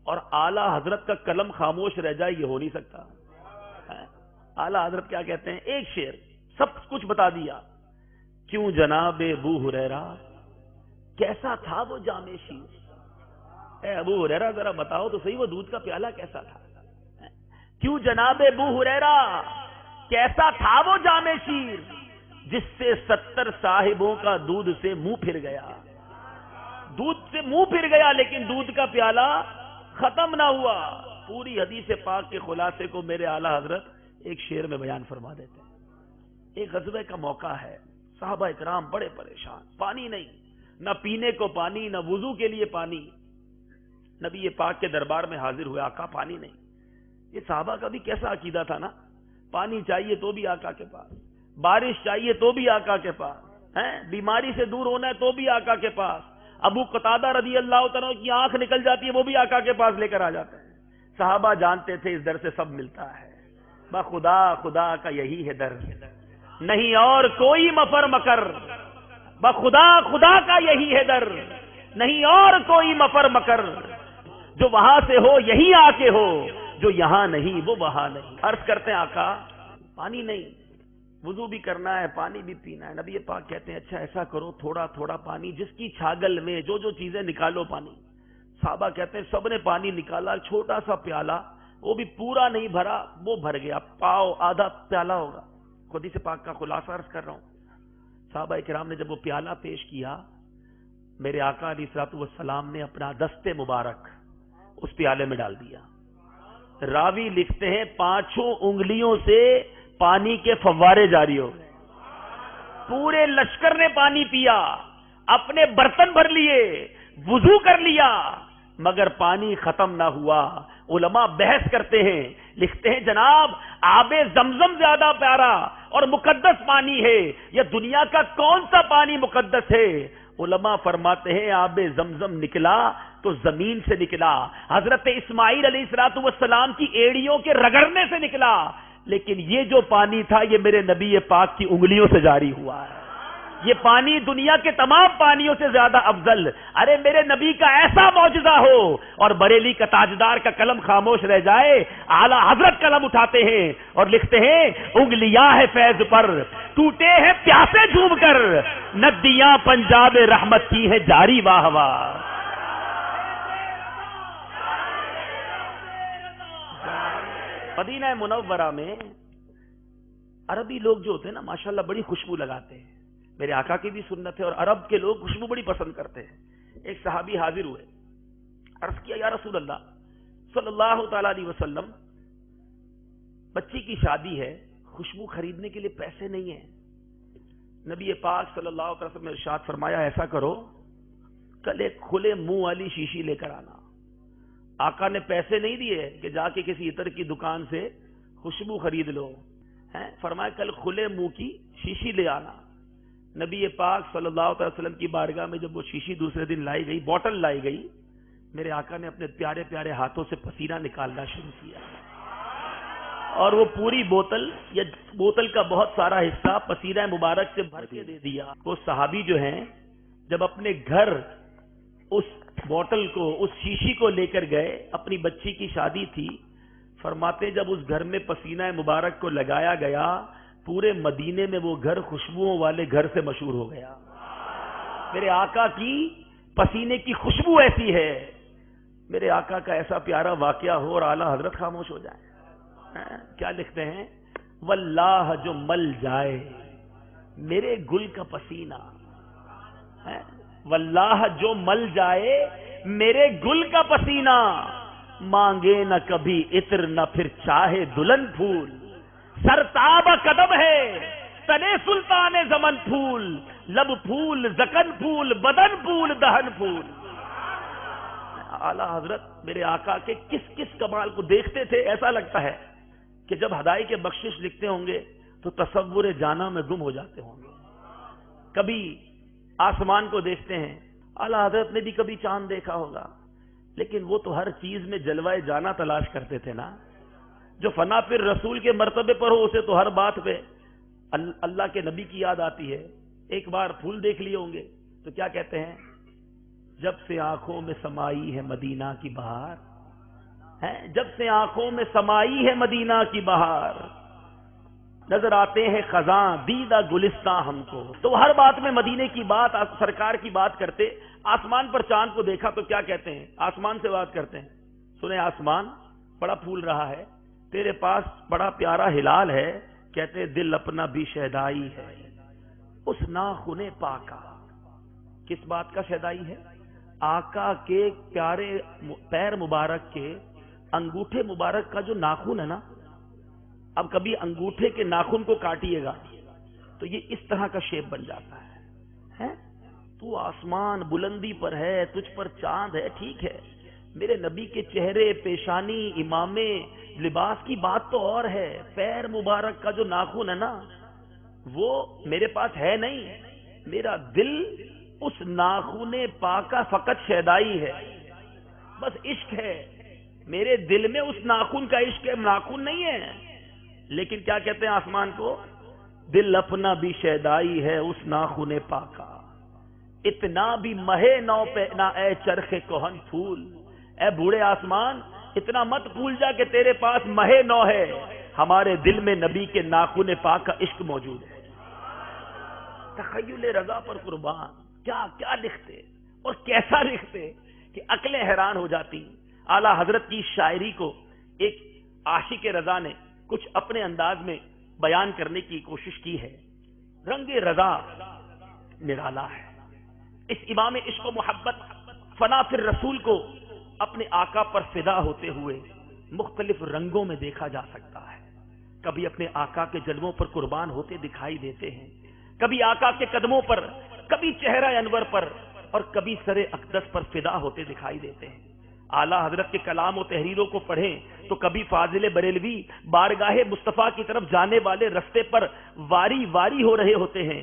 اور اعلی حضرت کا قلم خاموش رہ جائے، یہ ہو نہیں سکتا. اعلی حضرت کیا کہتے ہیں؟ ایک شعر سب کچھ بتا دیا. کیوں جناب ابو ہریرہ کیسا تھا وہ جام شیر. اے ابو ہریرہ ذرا بتاؤ تو صحیح وہ دودھ کا پیالہ کیسا تھا. کیوں جناب ابو ہریرہ کیسا تھا وہ جام شیر جس سے 70 صاحبوں کا دودھ سے منہ پھر گیا. دودھ سے منہ پھر گیا لیکن دودھ کا پیالہ ختم نہ ہوا. پوری حدیث پاک کے خلاصے کو میرے اعلی حضرت ایک شعر میں بیان فرما دیتے ہیں. ایک غزوے کا موقع ہے، صحابہ اکرام بڑے پریشان، پانی نہیں، نہ پینے کو پانی، نہ وضو کے لیے پانی. نبی پاک کے دربار میں حاضر ہوئے، آقا پانی نہیں. یہ صحابہ کا بھی کیسا عقیدہ تھا نا، پانی چاہیے تو بھی آقا کے پاس، بارش چاہیے تو بھی آقا کے پاس، بیماری سے دور ہونا ہے تو بھی آقا کے پاس. ابو قتادہ رضی اللہ تعالیٰ کی آنکھ نکل جاتی ہے، وہ بھی آقا کے پاس لے کر آ جاتے ہیں. صحابہ جانتے تھے اس در سے سب ملتا ہے، بخدا خدا کا یہی ہے در، نہیں اور کوئی مفر مکر. بخدا خدا کا یہی ہے در، نہیں اور کوئی مفر مکر. جو وہاں سے ہو یہی آ کے ہو، جو یہاں نہیں وہ وہاں نہیں. عرض کرتے ہیں آقا پانی نہیں، وضو بھی کرنا ہے، پانی بھی پینا ہے. نبی پاک کہتے ہیں اچھا ایسا کرو، تھوڑا تھوڑا پانی جس کی چھاگل میں جو چیزیں نکالو پانی. صحابہ کہتے ہیں سب نے پانی نکالا، چھوٹا سا پیالہ وہ بھی پورا نہیں بھرا، وہ بھر گیا، پاؤ آدھا پیالہ ہوگا. حدیث پاک کا خلاصہ عرض کر رہا ہوں. صحابہ کرام نے جب وہ پیالہ پیش کیا، میرے آقا علیہ الصلوۃ والسلام نے اپنا دست مبارک اس پیالے میں ڈال دیا. راوی لکھتے ہیں 5 انگلیوں سے پانی کے فوارے جاری ہو گئے. پورے لشکر نے پانی پیا، اپنے برتن بھر لیے، وضو کر لیا، مگر پانی ختم نہ ہوا. علماء بحث کرتے ہیں، لکھتے ہیں جناب آب زمزم زیادہ پیارا اور مقدس پانی ہے، یا دنیا کا کون سا پانی مقدس ہے؟ علماء فرماتے ہیں آب زمزم نکلا تو زمین سے نکلا، حضرت اسماعیل علیہ الصلوۃ والسلام کی ایڑیوں کے رگڑنے سے نکلا، لیکن یہ جو پانی تھا یہ میرے نبی پاک کی انگلیوں سے جاری ہوا ہے. یہ پانی دنیا کے تمام پانیوں سے زیادہ افضل. ارے میرے نبی کا ایسا معجزہ ہو اور بریلی کا تاجدار کا قلم خاموش رہ جائے، اعلیٰ حضرت قلم اٹھاتے ہیں اور لکھتے ہیں انگلیاں ہے فیض پر، ٹوٹے ہیں پیاسے جھوم کر، ندیاں پنجاب رحمت کی ہے جاری. واہ واہ. مدینہ منورہ میں عربی لوگ جو ہوتے ہیں نا ماشاءاللہ بڑی خوشبو لگاتے ہیں. میرے آقا کی بھی سنت ہے، اور عرب کے لوگ خوشبو بڑی پسند کرتے ہیں۔ ایک صحابی حاضر ہوئے، عرض کیا یا رسول اللہ صلی اللہ تعالی علیہ وسلم، بچی کی شادی ہے، خوشبو خریدنے کے لیے پیسے نہیں ہیں۔ نبی پاک صلی اللہ علیہ وسلم نے ارشاد فرمایا ایسا کرو، کل ایک کھلے منہ والی شیشی لے کر آنا۔ آقا نے پیسے نہیں دیے کہ جا کے کسی عطر کی دکان سے خوشبو خرید لو، فرمایا کل کھلے منہ کی شیشی لے آنا۔ نبی پاک صلی اللہ علیہ وسلم کی بارگاہ میں جب وہ شیشی دوسرے دن لائی گئی، بوٹل لائی گئی، میرے آقا نے اپنے پیارے پیارے ہاتھوں سے پسینہ نکالنا شروع کیا، اور وہ پوری بوتل یا بوتل کا بہت سارا حصہ پسینہ مبارک سے بھر کے دے دیا۔ وہ صحابی جو ہیں جب اپنے گھر اس بوتل کو، اس شیشی کو لے کر گئے، اپنی بچی کی شادی تھی، فرماتے جب اس گھر میں پسینہ مبارک کو لگایا گیا، پورے مدینے میں وہ گھر خوشبوؤں والے گھر سے مشہور ہو گیا۔ میرے آقا کی پسینے کی خوشبو ایسی ہے، میرے آقا کا ایسا پیارا واقعہ ہو اور اعلیٰ حضرت خاموش ہو جائیں۔ کیا لکھتے ہیں؟ واللہ جو مل جائے میرے گل کا پسینہ، واللہ جو مل جائے میرے گل کا پسینہ، مانگے نہ کبھی عطر نہ پھر چاہے دلہن پھول، سرتاب قدم ہے تنے سلطان زمن پھول، لب پھول زکن پھول بدن پھول دہن پھول۔ اعلیٰ حضرت میرے آقا کے کس کس کمال کو دیکھتے تھے، ایسا لگتا ہے کہ جب ہدائی کے بخشش لکھتے ہوں گے تو تصور جانا میں گم ہو جاتے ہوں گے۔ کبھی آسمان کو دیکھتے ہیں، اعلیٰ حضرت نے بھی کبھی چاند دیکھا ہوگا، لیکن وہ تو ہر چیز میں جلوہ جانا تلاش کرتے تھے نا۔ جو فنا پھر رسول کے مرتبے پر ہو اسے تو ہر بات پہ اللہ کے نبی کی یاد آتی ہے۔ ایک بار پھول دیکھ لیے ہوں گے تو کیا کہتے ہیں؟ جب سے آنکھوں میں سمائی ہے مدینہ کی بہار، جب سے آنکھوں میں سمائی ہے مدینہ کی بہار، نظر آتے ہیں خزاں دیدہ گلستاں ہم کو۔ تو ہر بات میں مدینے کی بات، سرکار کی بات کرتے۔ آسمان پر چاند کو دیکھا تو کیا کہتے ہیں؟ آسمان سے بات کرتے ہیں، سنے آسمان بڑا پھول رہا ہے، تیرے پاس بڑا پیارا ہلال ہے، کہتے دل اپنا بھی شیدائی ہے اس ناخن پاکا۔ کس بات کا شیدائی ہے؟ آقا کے پیارے پیر مبارک کے انگوٹھے مبارک کا جو ناخن ہے نا، اب کبھی انگوٹھے کے ناخن کو کاٹیے گا تو یہ اس طرح کا شیپ بن جاتا ہے۔ تو آسمان بلندی پر ہے، تجھ پر چاند ہے، ٹھیک ہے، میرے نبی کے چہرے، پیشانی، امامے، لباس کی بات تو اور ہے، پیر مبارک کا جو ناخن ہے نا وہ میرے پاس ہے نہیں، میرا دل اس ناخن پاکا فقط شیدائی ہے، بس عشق ہے میرے دل میں، اس ناخن کا عشق ہے، ناخن نہیں ہے۔ لیکن کیا کہتے ہیں آسمان کو؟ دل اپنا بھی شیدائی ہے اس ناخن پاکا، اتنا بھی مہے نو پہ نہ اے چرخ کوہن پھول۔ اے بوڑھے آسمان اتنا مت بھول جا کہ تیرے پاس مہے نو ہے، ہمارے دل میں نبی کے ناخن پاک کا عشق موجود ہے۔ تخیل رضا پر قربان، کیا کیا لکھتے اور کیسا لکھتے کہ عقلیں حیران ہو جاتی۔ اعلیٰ حضرت کی شاعری کو ایک عاشق رضا نے کچھ اپنے انداز میں بیان کرنے کی کوشش کی ہے۔ رنگ رضا نرالا ہے، اس امام عشق و محبت فنا فر رسول کو اپنے آقا پر فدا ہوتے ہوئے مختلف رنگوں میں دیکھا جا سکتا ہے۔ کبھی اپنے آقا کے جلووں پر قربان ہوتے دکھائی دیتے ہیں، کبھی آقا کے قدموں پر، کبھی چہرہ انور پر، اور کبھی سر اقدس پر فدا ہوتے دکھائی دیتے ہیں۔ اعلیٰ حضرت کے کلام و تحریروں کو پڑھیں تو کبھی فاضل بریلوی بارگاہ مصطفیٰ کی طرف جانے والے رستے پر واری واری ہو رہے ہوتے ہیں،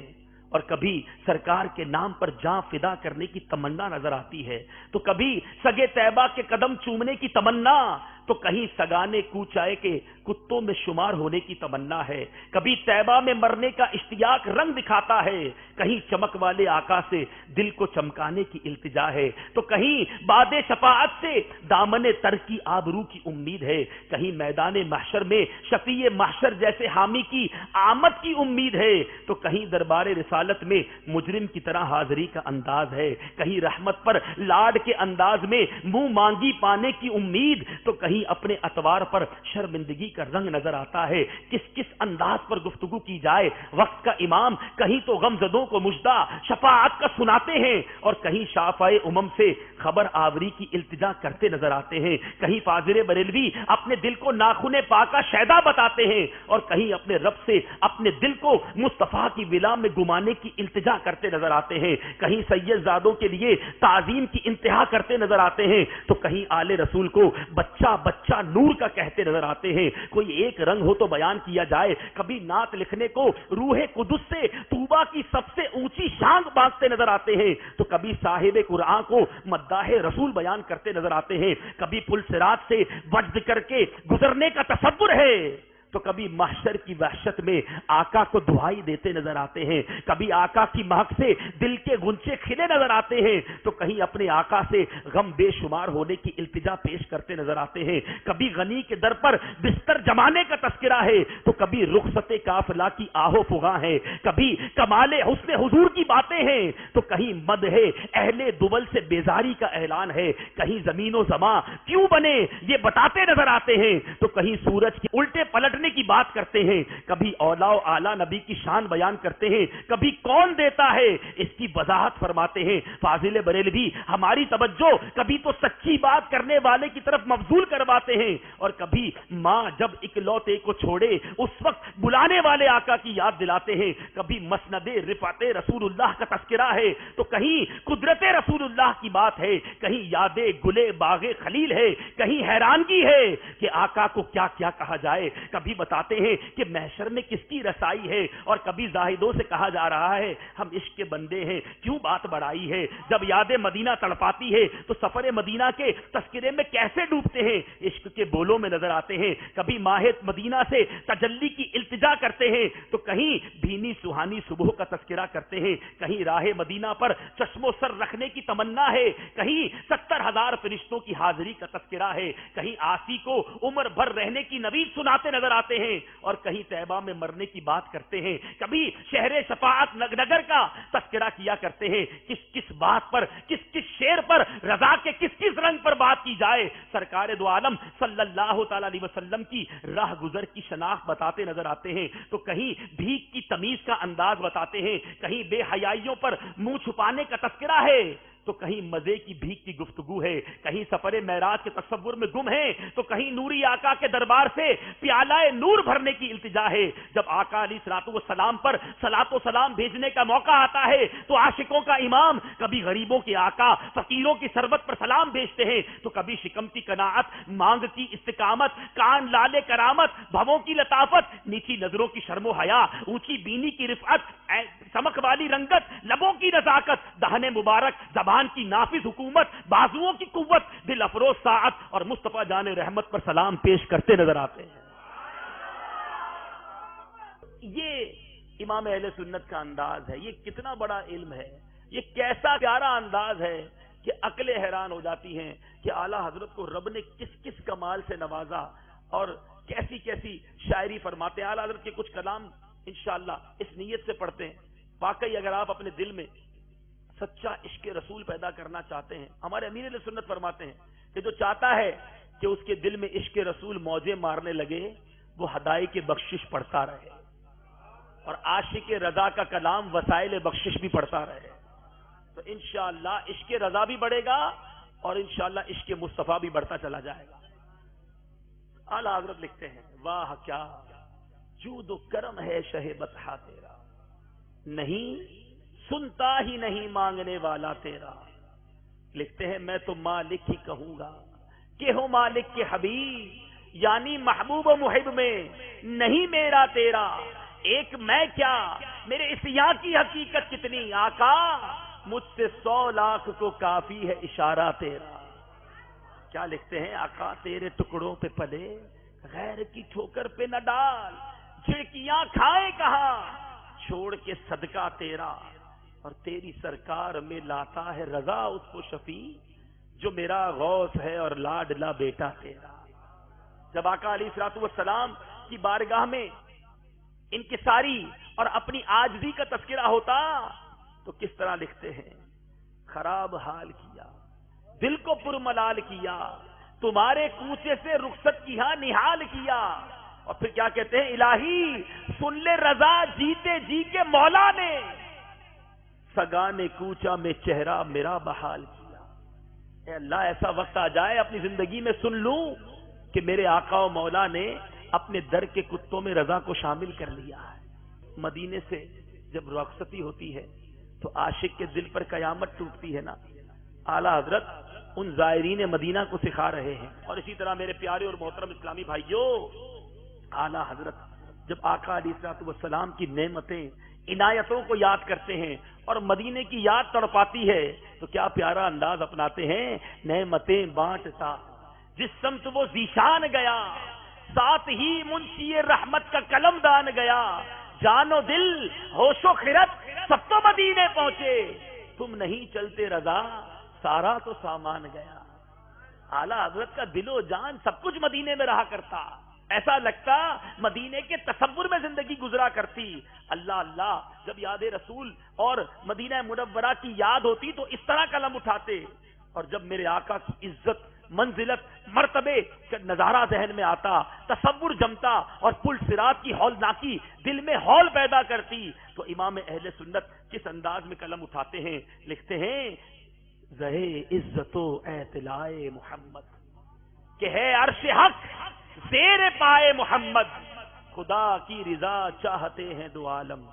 اور کبھی سرکار کے نام پر جاں فدا کرنے کی تمنا نظر آتی ہے، تو کبھی سگے طیبہ کے قدم چومنے کی تمنا، تو کہیں سگانے کوچائے کے کتوں میں شمار ہونے کی تمنا ہے۔ کبھی طیبہ میں مرنے کا اشتیاق رنگ دکھاتا ہے، کہیں چمک والے آقا سے دل کو چمکانے کی التجا ہے، تو کہیں باد شفاعت سے دامن تر کی آبرو کی امید ہے، کہیں میدان محشر میں شفیع محشر جیسے حامی کی آمد کی امید ہے، تو کہیں دربار رسالت میں مجرم کی طرح حاضری کا انداز ہے، کہیں رحمت پر لاڈ کے انداز میں منہ مانگی پانے کی امید، تو کہیں کہیں اپنے اتوار پر شرمندگی کا رنگ نظر آتا ہے، کس کس انداز پر گفتگو کی جائے۔ وقت کا امام کہیں تو غمزدوں کو مژدہ شفاعت کا سناتے ہیں اور کہیں شافع امم سے خبر آوری کی التجا کرتے نظر آتے ہیں، کہیں فاضل بریلوی اپنے دل کو ناخن پاکا شیدا بتاتے ہیں اور کہیں اپنے رب سے اپنے دل کو مصطفیٰ کی ولا میں گمانے کی التجا کرتے نظر آتے ہیں، کہیں سید زادوں کے لیے تعظیم کی انتہا کرتے نظر آتے ہیں تو کہیں آل رسول کو بچہ بچہ نور کا کہتے نظر آتے ہیں۔ کوئی ایک رنگ ہو تو بیان کیا جائے، کبھی نعت لکھنے کو روح قدس سے توبہ کی سب سے اونچی شان باندھتے نظر آتے ہیں تو کبھی صاحب قرآن کو مداح رسول بیان کرتے نظر آتے ہیں، کبھی پل صراط سے وجد کر کے گزرنے کا تصور ہے تو کبھی محشر کی وحشت میں آقا کو دعائی دیتے نظر آتے ہیں، کبھی آقا کی مہک سے دل کے گنچے کھلے نظر آتے ہیں تو کہیں اپنے آقا سے غم بے شمار ہونے کی التجا پیش کرتے نظر آتے ہیں، کبھی غنی کے در پر بستر جمانے کا تذکرہ ہے تو کبھی رخصت قافلہ کی آہو فغاں ہے، کبھی کمال حسن حضور کی باتیں ہیں تو کہیں مدح اہل دول سے بیزاری کا اعلان ہے، کہیں زمین و زماں کیوں بنے یہ بتاتے نظر آتے ہیں تو کہیں سورج کے الٹے پلٹنے کی بات کرتے ہیں، کبھی اولا و اعلیٰ نبی کی شان بیان کرتے ہیں، کبھی کون دیتا ہے اس کی وضاحت فرماتے ہیں۔ فاضل بریلوی ہماری توجہ کبھی تو سچی بات کرنے والے کی طرف مبذول کرواتے ہیں اور کبھی ماں جب اکلوتے کو چھوڑے اس وقت بلانے والے آقا کی یاد دلاتے ہیں، کبھی مسند رفعت رسول اللہ کا تذکرہ ہے تو کہیں قدرت رسول اللہ کی بات ہے، کہیں یاد گلے باغ خلیل ہے، کہیں حیرانگی ہے کہ آقا کو کیا کیا کہا جائے، کبھی بتاتے ہیں کہ محشر میں کس کی رسائی ہے اور کبھی زاہدوں سے کہا جا رہا ہے ہم عشق کے بندے ہیں کیوں بات بڑھائی ہے، جب یاد مدینہ تڑپاتی ہے تو سفر مدینہ کے تذکرے میں کیسے ڈوبتے ہیں، عشق کے بولوں میں نظر آتے ہیں، کبھی ماہ مدینہ سے تجلی کی التجا کرتے ہیں تو کہیں بھینی سہانی صبح کا تذکرہ کرتے ہیں، کہیں راہ مدینہ پر چشم و سر رکھنے کی تمنا ہے، کہیں 70,000 فرشتوں کی حاضری کا تذکرہ ہے، کہیں آسی کو عمر بھر رہنے کی نوید سناتے نظر آتے ہیں اور کہیں طیبہ میں مرنے کی بات کرتے ہیں، کبھی شہر شفاعت نگر کا تذکرہ کیا کرتے ہیں، کس کس بات پر کس کس شعر پر رضا کے کس کس رنگ پر بات کی جائے، سرکار دو عالم صلی اللہ تعالی علیہ وسلم کی راہ گزر کی شناخت بتاتے نظر آتے ہیں تو کہیں بھیک کی تمیز کا انداز بتاتے ہیں، کہیں بے حیائیوں پر منہ چھپانے کا تذکرہ ہے تو کہیں مزے کی بھیک کی گفتگو ہے، کہیں سفر معراج کے تصور میں گم ہے تو کہیں نوری آقا کے دربار سے پیالہ نور بھرنے کی التجا ہے، جب آقا علیہ الصلوۃ والسلام پر صلاۃ و سلام بھیجنے کا موقع آتا ہے تو عاشقوں کا امام کبھی غریبوں کے آقا فقیروں کی سربت پر سلام بھیجتے ہیں تو کبھی شکم کی قناعت مانگ کی استقامت کان لالے کرامت بھووں کی لطافت نیچی نظروں کی شرم و حیا اونچی بینی کی رفعت چمک والی رنگت لبوں کی نزاکت دہن مبارک زبان کی نافذ حکومت بازوؤں کی قوت دل افروز ساعت اور مصطفیٰ جان رحمت پر سلام پیش کرتے نظر آتے ہیں۔ یہ امام اہل سنت کا انداز ہے، یہ کتنا بڑا علم ہے، یہ کیسا پیارا انداز ہے کہ عقلیں حیران ہو جاتی ہیں کہ اعلیٰ حضرت کو رب نے کس کس کمال سے نوازا اور کیسی کیسی شاعری فرماتے ہیں۔ اعلیٰ حضرت کے کچھ کلام انشاءاللہ اس نیت سے پڑھتے ہیں، واقعی اگر آپ اپنے دل میں سچا عشق رسول پیدا کرنا چاہتے ہیں، ہمارے امیر علیہ سنت فرماتے ہیں کہ جو چاہتا ہے کہ اس کے دل میں عشق رسول موجیں مارنے لگے وہ ہدایت کی بخشش پڑھتا رہے اور عاشق رضا کا کلام وسائل بخشش بھی پڑھتا رہے تو انشاءاللہ عشق رضا بھی بڑھے گا اور انشاءاللہ عشق مصطفیٰ بھی بڑھتا چلا جائے گا۔ اعلیٰ حضرت لکھتے ہیں واہ کیا جود و کرم ہے شہ بطحا تیرا، نہیں سنتا ہی نہیں مانگنے والا تیرا۔ لکھتے ہیں میں تو مالک ہی کہوں گا کہ ہو مالک کے حبیب، یعنی محبوب و محب میں نہیں میرا تیرا، ایک میں کیا میرے اس یہاں کی حقیقت کتنی، آقا مجھ سے 100 لاکھ کو کافی ہے اشارہ تیرا۔ کیا لکھتے ہیں آقا تیرے ٹکڑوں پہ پلے غیر کی ٹھوکر پہ نہ ڈال، جھڑکیاں کھائے کہاں چھوڑ کے صدقہ تیرا، اور تیری سرکار میں لاتا ہے رضا اس کو شفیع جو میرا غوث ہے اور لاڈلا بیٹا تیرا۔ جب آقا علیہ الصلوۃ والسلام کی بارگاہ میں انکساری اور اپنی عاجزی کا تذکرہ ہوتا تو کس طرح لکھتے ہیں خراب حال کیا دل کو پرملال کیا تمہارے کوچے سے رخصت کی ہاں نہال کیا. اور پھر کیا کہتے ہیں؟ الہی سن لے رضا جیتے جی کے مولا نے سگانے کوچا میں چہرہ میرا بحال کیا. اے اللہ ایسا وقت آ جائے اپنی زندگی میں سن لوں کہ میرے آقا و مولا نے اپنے در کے کتوں میں رضا کو شامل کر لیا ہے. مدینے سے جب رخصتی ہوتی ہے تو عاشق کے دل پر قیامت ٹوٹتی ہے نا. اعلیٰ حضرت ان زائرین مدینہ کو سکھا رہے ہیں. اور اسی طرح میرے پیارے اور محترم اسلامی بھائیوں، اعلیٰ حضرت جب آقا علیہ الصلوۃ والسلام کی نعمتیں عنایتوں کو یاد کرتے ہیں اور مدینے کی یاد تڑپاتی ہے تو کیا پیارا انداز اپناتے ہیں. نعمتیں بانٹتا جس سمت وہ ذیشان گیا، ساتھ ہی منشی رحمت کا قلم دان گیا. جان و دل ہوش و خرد سب تو مدینے پہنچے، تم نہیں چلتے رضا سارا تو سامان گیا. اعلیٰ حضرت کا دل و جان سب کچھ مدینے میں رہا کرتا. ایسا لگتا مدینے کے تصور میں زندگی گزرا کرتی. اللہ اللہ جب یاد رسول اور مدینہ منورہ کی یاد ہوتی تو اس طرح قلم اٹھاتے. اور جب میرے آقا کی عزت منزلت مرتبے کا نظارہ ذہن میں آتا، تصور جمتا اور پل صراط کی ہولناکی دل میں ہول پیدا کرتی تو امام اہل سنت کس انداز میں قلم اٹھاتے ہیں؟ لکھتے ہیں زہے عزت و اعتلاء محمد کہ ہے عرش حق زیر پائے محمد. خدا کی رضا چاہتے ہیں دو عالم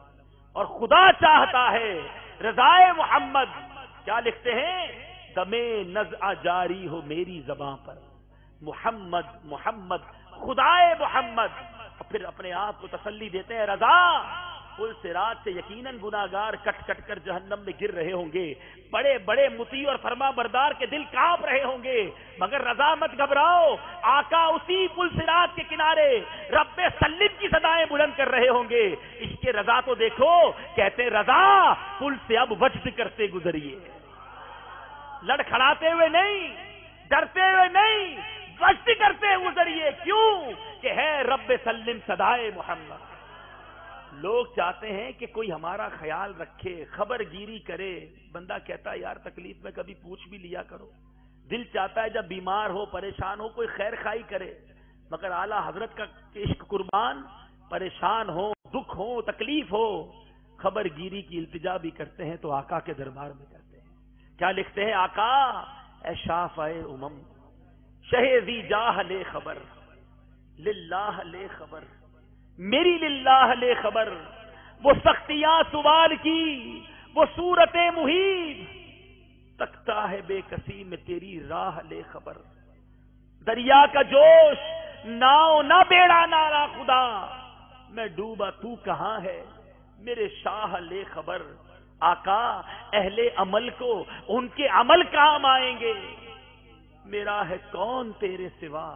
اور خدا چاہتا ہے رضائے محمد. کیا لکھتے ہیں؟ دمے نزع جاری ہو میری زباں پر محمد محمد خدائے محمد. اور پھر اپنے آپ کو تسلی دیتے ہیں رضا پل صراط سے یقیناً گناہگار کٹ کٹ کر جہنم میں گر رہے ہوں گے، بڑے بڑے مطیع اور فرما بردار کے دل کانپ رہے ہوں گے، مگر رضا مت گھبراؤ، آقا اسی پل صراط کے کنارے رب سلم کی صدائیں بلند کر رہے ہوں گے. عشق رضا تو دیکھو، کہتے رضا پل سے اب وجد کرتے گزریے، لڑکھڑاتے ہوئے نہیں، ڈرتے ہوئے نہیں، وجد کرتے گزریے. کیوں کہ ہے رب سلم صدائے محمد. لوگ چاہتے ہیں کہ کوئی ہمارا خیال رکھے، خبر گیری کرے. بندہ کہتا ہے یار تکلیف میں کبھی پوچھ بھی لیا کرو. دل چاہتا ہے جب بیمار ہو پریشان ہو کوئی خیر خائی کرے، مگر اعلیٰ حضرت کا عشق قربان پریشان ہو، دکھ ہو، تکلیف ہو، خبر گیری کی التجا بھی کرتے ہیں تو آقا کے دربار میں کرتے ہیں. کیا لکھتے ہیں آقا؟ اے شافع امم شہزی جاہ لے خبر، للہ لے خبر، میری للہ لے خبر. وہ سختیاں سوال کی، وہ صورت محیب، تکتا ہے بے کسی میں تیری راہ لے خبر. دریا کا جوش ناؤ نہ بیڑا نارا خدا، میں ڈوبا تو کہاں ہے میرے شاہ لے خبر. آقا اہل عمل کو ان کے عمل کام آئیں گے، میرا ہے کون تیرے سوا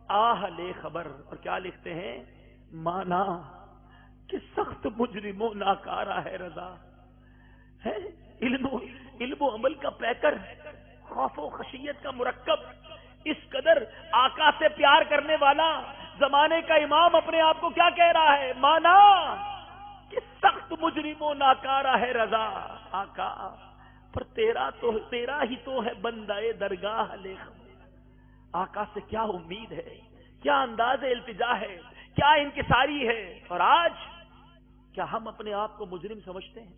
آہ لے خبر. اور کیا لکھتے ہیں؟ مانا کہ سخت مجرم و ناکارہ ہے رضا، ہے علم و عمل کا پیکر، خوف و خشیت کا مرکب. اس قدر آقا سے پیار کرنے والا زمانے کا امام اپنے آپ کو کیا کہہ رہا ہے؟ مانا کہ سخت مجرم و ناکارہ ہے رضا. آقا پر تیرا ہی تو ہے بندہ درگاہ لے خبر. آقا سے کیا امید ہے، کیا انداز التجا ہے، کیا انکساری ہے. اور آج کیا ہم اپنے آپ کو مجرم سمجھتے ہیں؟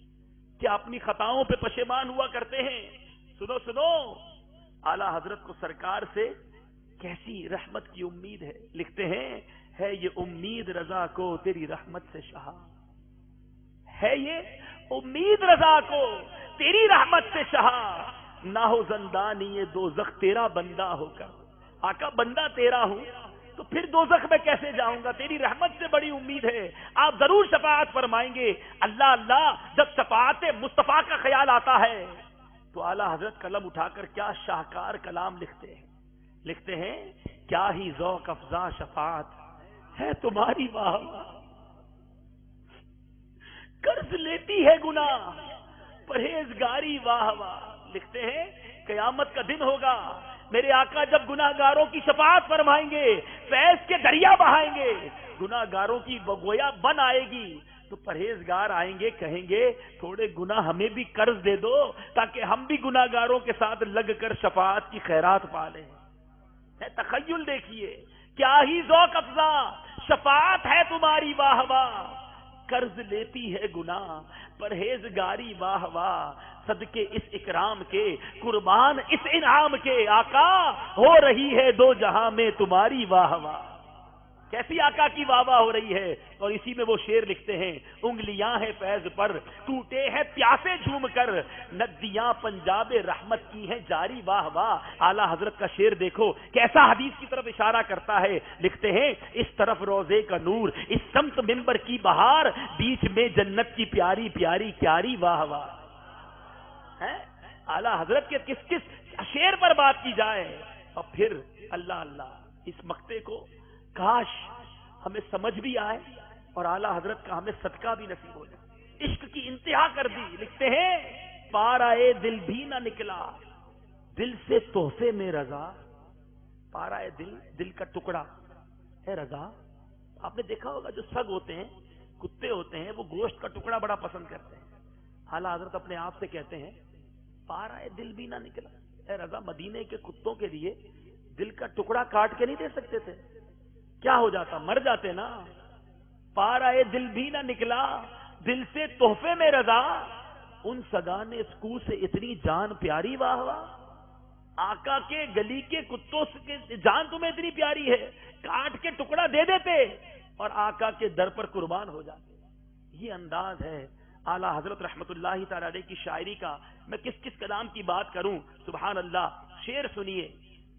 کیا اپنی خطاؤں پہ پشیمان ہوا کرتے ہیں؟ سنو سنو اعلیٰ حضرت کو سرکار سے کیسی رحمت کی امید ہے. لکھتے ہیں ہے یہ امید رضا کو تیری رحمت سے شہا، ہے یہ امید رضا کو تیری رحمت سے شہا. نہ ہو زندانی دوزخ تیرا بندہ ہو کر. آقا بندہ تیرا ہوں تو پھر دوزخ میں کیسے جاؤں گا؟ تیری رحمت سے بڑی امید ہے، آپ ضرور شفاعت فرمائیں گے. اللہ اللہ جب شفاعت مصطفیٰ کا خیال آتا ہے تو اعلیٰ حضرت قلم اٹھا کر کیا شاہکار کلام لکھتے ہیں. لکھتے ہیں کیا ہی ذوق افزا شفاعت ہے تمہاری واہ واہ، قرض لیتی ہے گناہ پرہیزگاری واہ واہ. لکھتے ہیں قیامت کا دن ہوگا، میرے آقا جب گناہگاروں کی شفاعت فرمائیں گے، فیض کے دریا بہائیں گے، گناہگاروں کی گویا بن آئے گی تو پرہیزگار آئیں گے، کہیں گے تھوڑے گناہ ہمیں بھی قرض دے دو تاکہ ہم بھی گناہگاروں کے ساتھ لگ کر شفاعت کی خیرات پا لیں. تخیل دیکھیے، کیا ہی ذوق افزا شفاعت ہے تمہاری، واہ واہ، قرض لیتی ہے گناہ پرہیزگاری، واہ واہ، صدقے اس اکرام کے قربان اس انعام کے، آقا ہو رہی ہے دو جہاں میں تمہاری واہ واہ۔ کیسی آقا کی واہ واہ ہو رہی ہے، اور اسی میں وہ شعر لکھتے ہیں، انگلیاں ہیں فیض پر ٹوٹے ہیں پیاسے جھوم کر، ندیاں پنجاب رحمت کی ہیں جاری، واہ واہ۔ اعلیٰ حضرت کا شعر دیکھو کیسا حدیث کی طرف اشارہ کرتا ہے، لکھتے ہیں اس طرف روزے کا نور، اس سمت منبر کی بہار، بیچ میں جنت کی پیاری پیاری کیاری، واہ واہ۔ اعلیٰ حضرت کے کس کس شعر پر بات کی جائے، اور پھر اللہ اللہ، اس مقطع کو کاش ہمیں سمجھ بھی آئے اور اعلیٰ حضرت کا ہمیں صدقہ بھی نصیب ہو جائے۔ عشق کی انتہا کر دی، لکھتے ہیں پارائے دل بھی نہ نکلا دل سے تحفے میں رضا، پارائے دل، دل کا ٹکڑا ہے رضا۔ آپ نے دیکھا ہوگا جو سگ ہوتے ہیں، کتے ہوتے ہیں، وہ گوشت کا ٹکڑا بڑا پسند کرتے ہیں۔ اعلیٰ حضرت اپنے آپ سے کہتے ہیں پارائے دل بھی نہ نکلا، اے رضا مدینے کے کتوں کے لیے دل کا ٹکڑا کاٹ کے نہیں دے سکتے تھے؟ کیا ہو جاتا، مر جاتے نا۔ پارائے دل بھی نہ نکلا دل سے تحفے میں رضا، ان سگانے اس کو سے اتنی جان پیاری، واہ واہ۔ آقا کے گلی کے کتوں سے جان تمہیں اتنی پیاری ہے، کاٹ کے ٹکڑا دے دیتے اور آقا کے در پر قربان ہو جاتے۔ یہ انداز ہے اعلیٰ حضرت رحمت اللہ تعالی علیہ کی شاعری کا۔ میں کس کس کلام کی بات کروں، سبحان اللہ۔ شعر سنیے،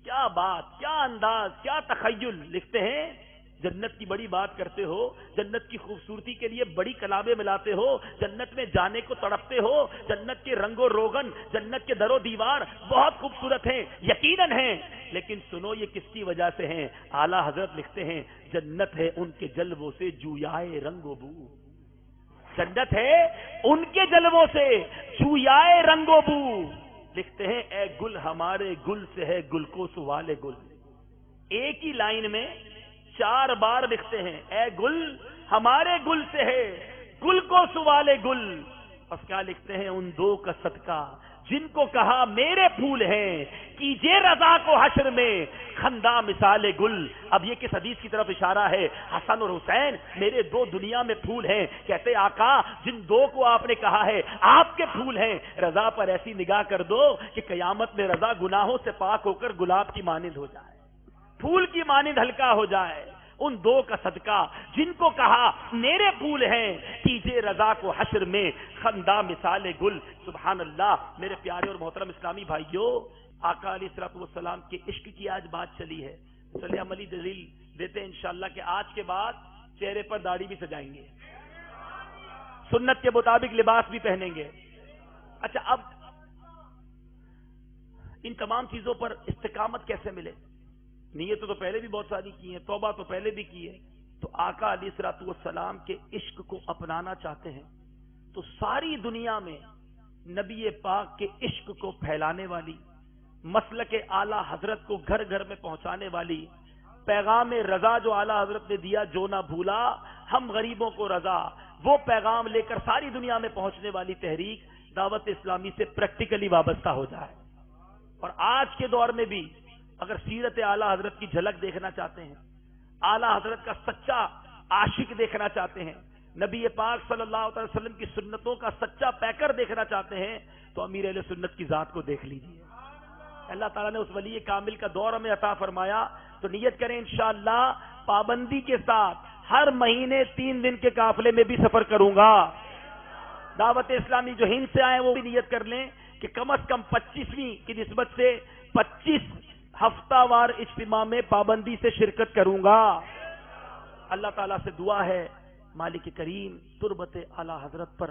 کیا بات، کیا انداز، کیا تخیل۔ لکھتے ہیں جنت کی بڑی بات کرتے ہو، جنت کی خوبصورتی کے لیے بڑی کلامیں ملاتے ہو، جنت میں جانے کو تڑپتے ہو، جنت کے رنگ و روغن، جنت کے در و دیوار بہت خوبصورت ہیں، یقیناً ہیں، لیکن سنو یہ کس کی وجہ سے ہیں۔ اعلیٰ حضرت لکھتے ہیں جنت ہے ان کے جلووں سے جویائے رنگ و بو، جنت ہے ان کے جلووں سے جویائے رنگ و بو۔ لکھتے ہیں اے گل ہمارے گل سے ہے گل کو سوال گل، ایک ہی لائن میں 4 بار لکھتے ہیں اے گل ہمارے گل سے ہے گل کو سوال گل۔ اور کیا لکھتے ہیں ان دو کا صدقہ جن کو کہا میرے پھول ہیں، کیجئے رضا کو حشر میں خندہ مثال گل۔ اب یہ کس حدیث کی طرف اشارہ ہے، حسن اور حسین میرے 2 دنیا میں پھول ہیں۔ کہتے آقا جن 2 کو آپ نے کہا ہے آپ کے پھول ہیں، رضا پر ایسی نگاہ کر دو کہ قیامت میں رضا گناہوں سے پاک ہو کر گلاب کی مانند ہو جائے، پھول کی مانند ہلکا ہو جائے۔ ان 2 کا صدقہ جن کو کہا میرے پھول ہیں، کیجئے رضا کو حشر میں خندہ مثال گل۔ سبحان اللہ۔ میرے پیارے اور محترم اسلامی بھائیوں، آقا علیہ الصلوۃ والسلام کے عشق کی آج بات چلی ہے، چلیے عملی دلیل دیتے ہیں انشاءاللہ کہ آج کے بعد چہرے پر داڑھی بھی سجائیں گے، سنت کے مطابق لباس بھی پہنیں گے۔ اچھا، اب ان تمام چیزوں پر استقامت کیسے ملے؟ نیتیں تو پہلے بھی بہت ساری کی ہیں، توبہ تو پہلے بھی کی ہے، تو آقا علیہ الصلوۃ والسلام کے عشق کو اپنانا چاہتے ہیں تو ساری دنیا میں نبی پاک کے عشق کو پھیلانے والی، مسلک اعلیٰ حضرت کو گھر گھر میں پہنچانے والی، پیغام رضا جو اعلیٰ حضرت نے دیا جو نہ بھولا ہم غریبوں کو رضا، وہ پیغام لے کر ساری دنیا میں پہنچنے والی تحریک دعوت اسلامی سے پریکٹیکلی وابستہ ہو جائے۔ اور آج کے دور میں بھی اگر سیرت اعلیٰ حضرت کی جھلک دیکھنا چاہتے ہیں، اعلیٰ حضرت کا سچا عاشق دیکھنا چاہتے ہیں، نبی پاک صلی اللہ علیہ وسلم کی سنتوں کا سچا پیکر دیکھنا چاہتے ہیں، تو امیر اہل سنت کی ذات کو دیکھ لیجیے۔ اللہ تعالیٰ نے اس ولی کامل کا دور ہمیں عطا فرمایا، تو نیت کریں انشاءاللہ پابندی کے ساتھ ہر مہینے 3 دن کے قافلے میں بھی سفر کروں گا۔ دعوت اسلامی جو ہند سے آئے وہ بھی نیت کر لیں کہ کم از کم 25ویں کی نسبت سے 25 ہفتہ وار اجتماع میں پابندی سے شرکت کروں گا۔ اللہ تعالیٰ سے دعا ہے مالک کریم تربت اعلیٰ حضرت پر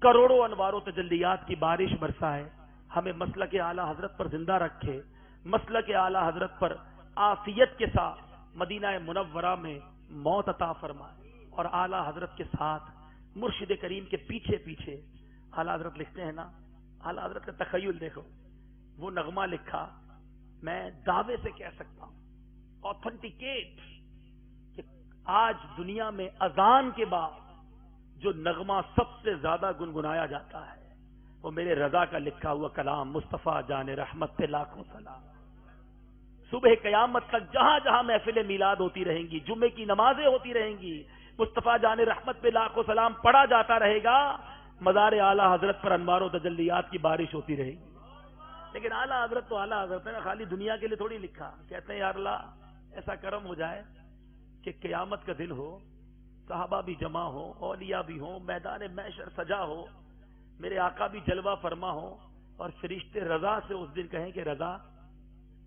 کروڑوں انوار و تجلیات کی بارش برسائے، ہمیں مسلک اعلیٰ حضرت پر زندہ رکھے، مسلک اعلیٰ حضرت پر عافیت کے ساتھ مدینہ منورہ میں موت عطا فرمائے، اور اعلیٰ حضرت کے ساتھ مرشد کریم کے پیچھے پیچھے۔ اعلیٰ حضرت لکھتے ہیں نا، اعلیٰ حضرت کا تخیل دیکھو، وہ نغمہ لکھا، میں دعوے سے کہہ سکتا ہوں آتھنٹیکیٹ کہ آج دنیا میں اذان کے بعد جو نغمہ سب سے زیادہ گنگنایا جاتا ہے وہ میرے رضا کا لکھا ہوا کلام مصطفیٰ جان رحمت پہ لاکھوں سلام۔ صبح قیامت تک جہاں جہاں محفل میلاد ہوتی رہیں گی، جمعے کی نمازیں ہوتی رہیں گی، مصطفیٰ جان رحمت پہ لاکھوں سلام پڑھا جاتا رہے گا، مزار اعلیٰ حضرت پر انوار و تجلیات کی بارش ہوتی رہے گی. لیکن اعلیٰ حضرت تو اعلیٰ حضرت ہے نا، خالی دنیا کے لیے تھوڑی لکھا. کہتے ہیں یا اللہ ایسا کرم ہو جائے کہ قیامت کا دن ہو، صحابہ بھی جمع ہو، اولیاء بھی ہوں، میدان محشر سجا ہو، میرے آقا بھی جلوہ فرما ہو، اور فرشتے رضا سے اس دن کہیں کہ رضا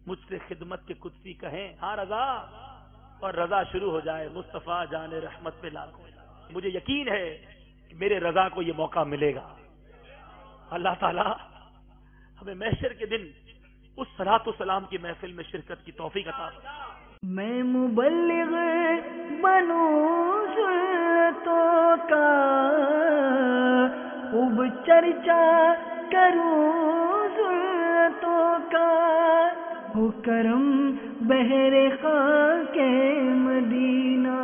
مجھ سے خدمت کے قدسی کہیں ہاں رضا، اور رضا شروع ہو جائے مصطفیٰ جان رحمت پہ لاکھوں. مجھے یقین ہے کہ میرے رضا کو یہ موقع ملے گا. اللہ تعالی ہمیں محشر کے دن اس صلاۃ و سلام کی محفل میں شرکت کی توفیق عطا فرمائے. میں مبلغ بنوں سنتوں کا، خوب چرچا کروں سنتوں کا، ہو کرم بہر خاک مدینہ.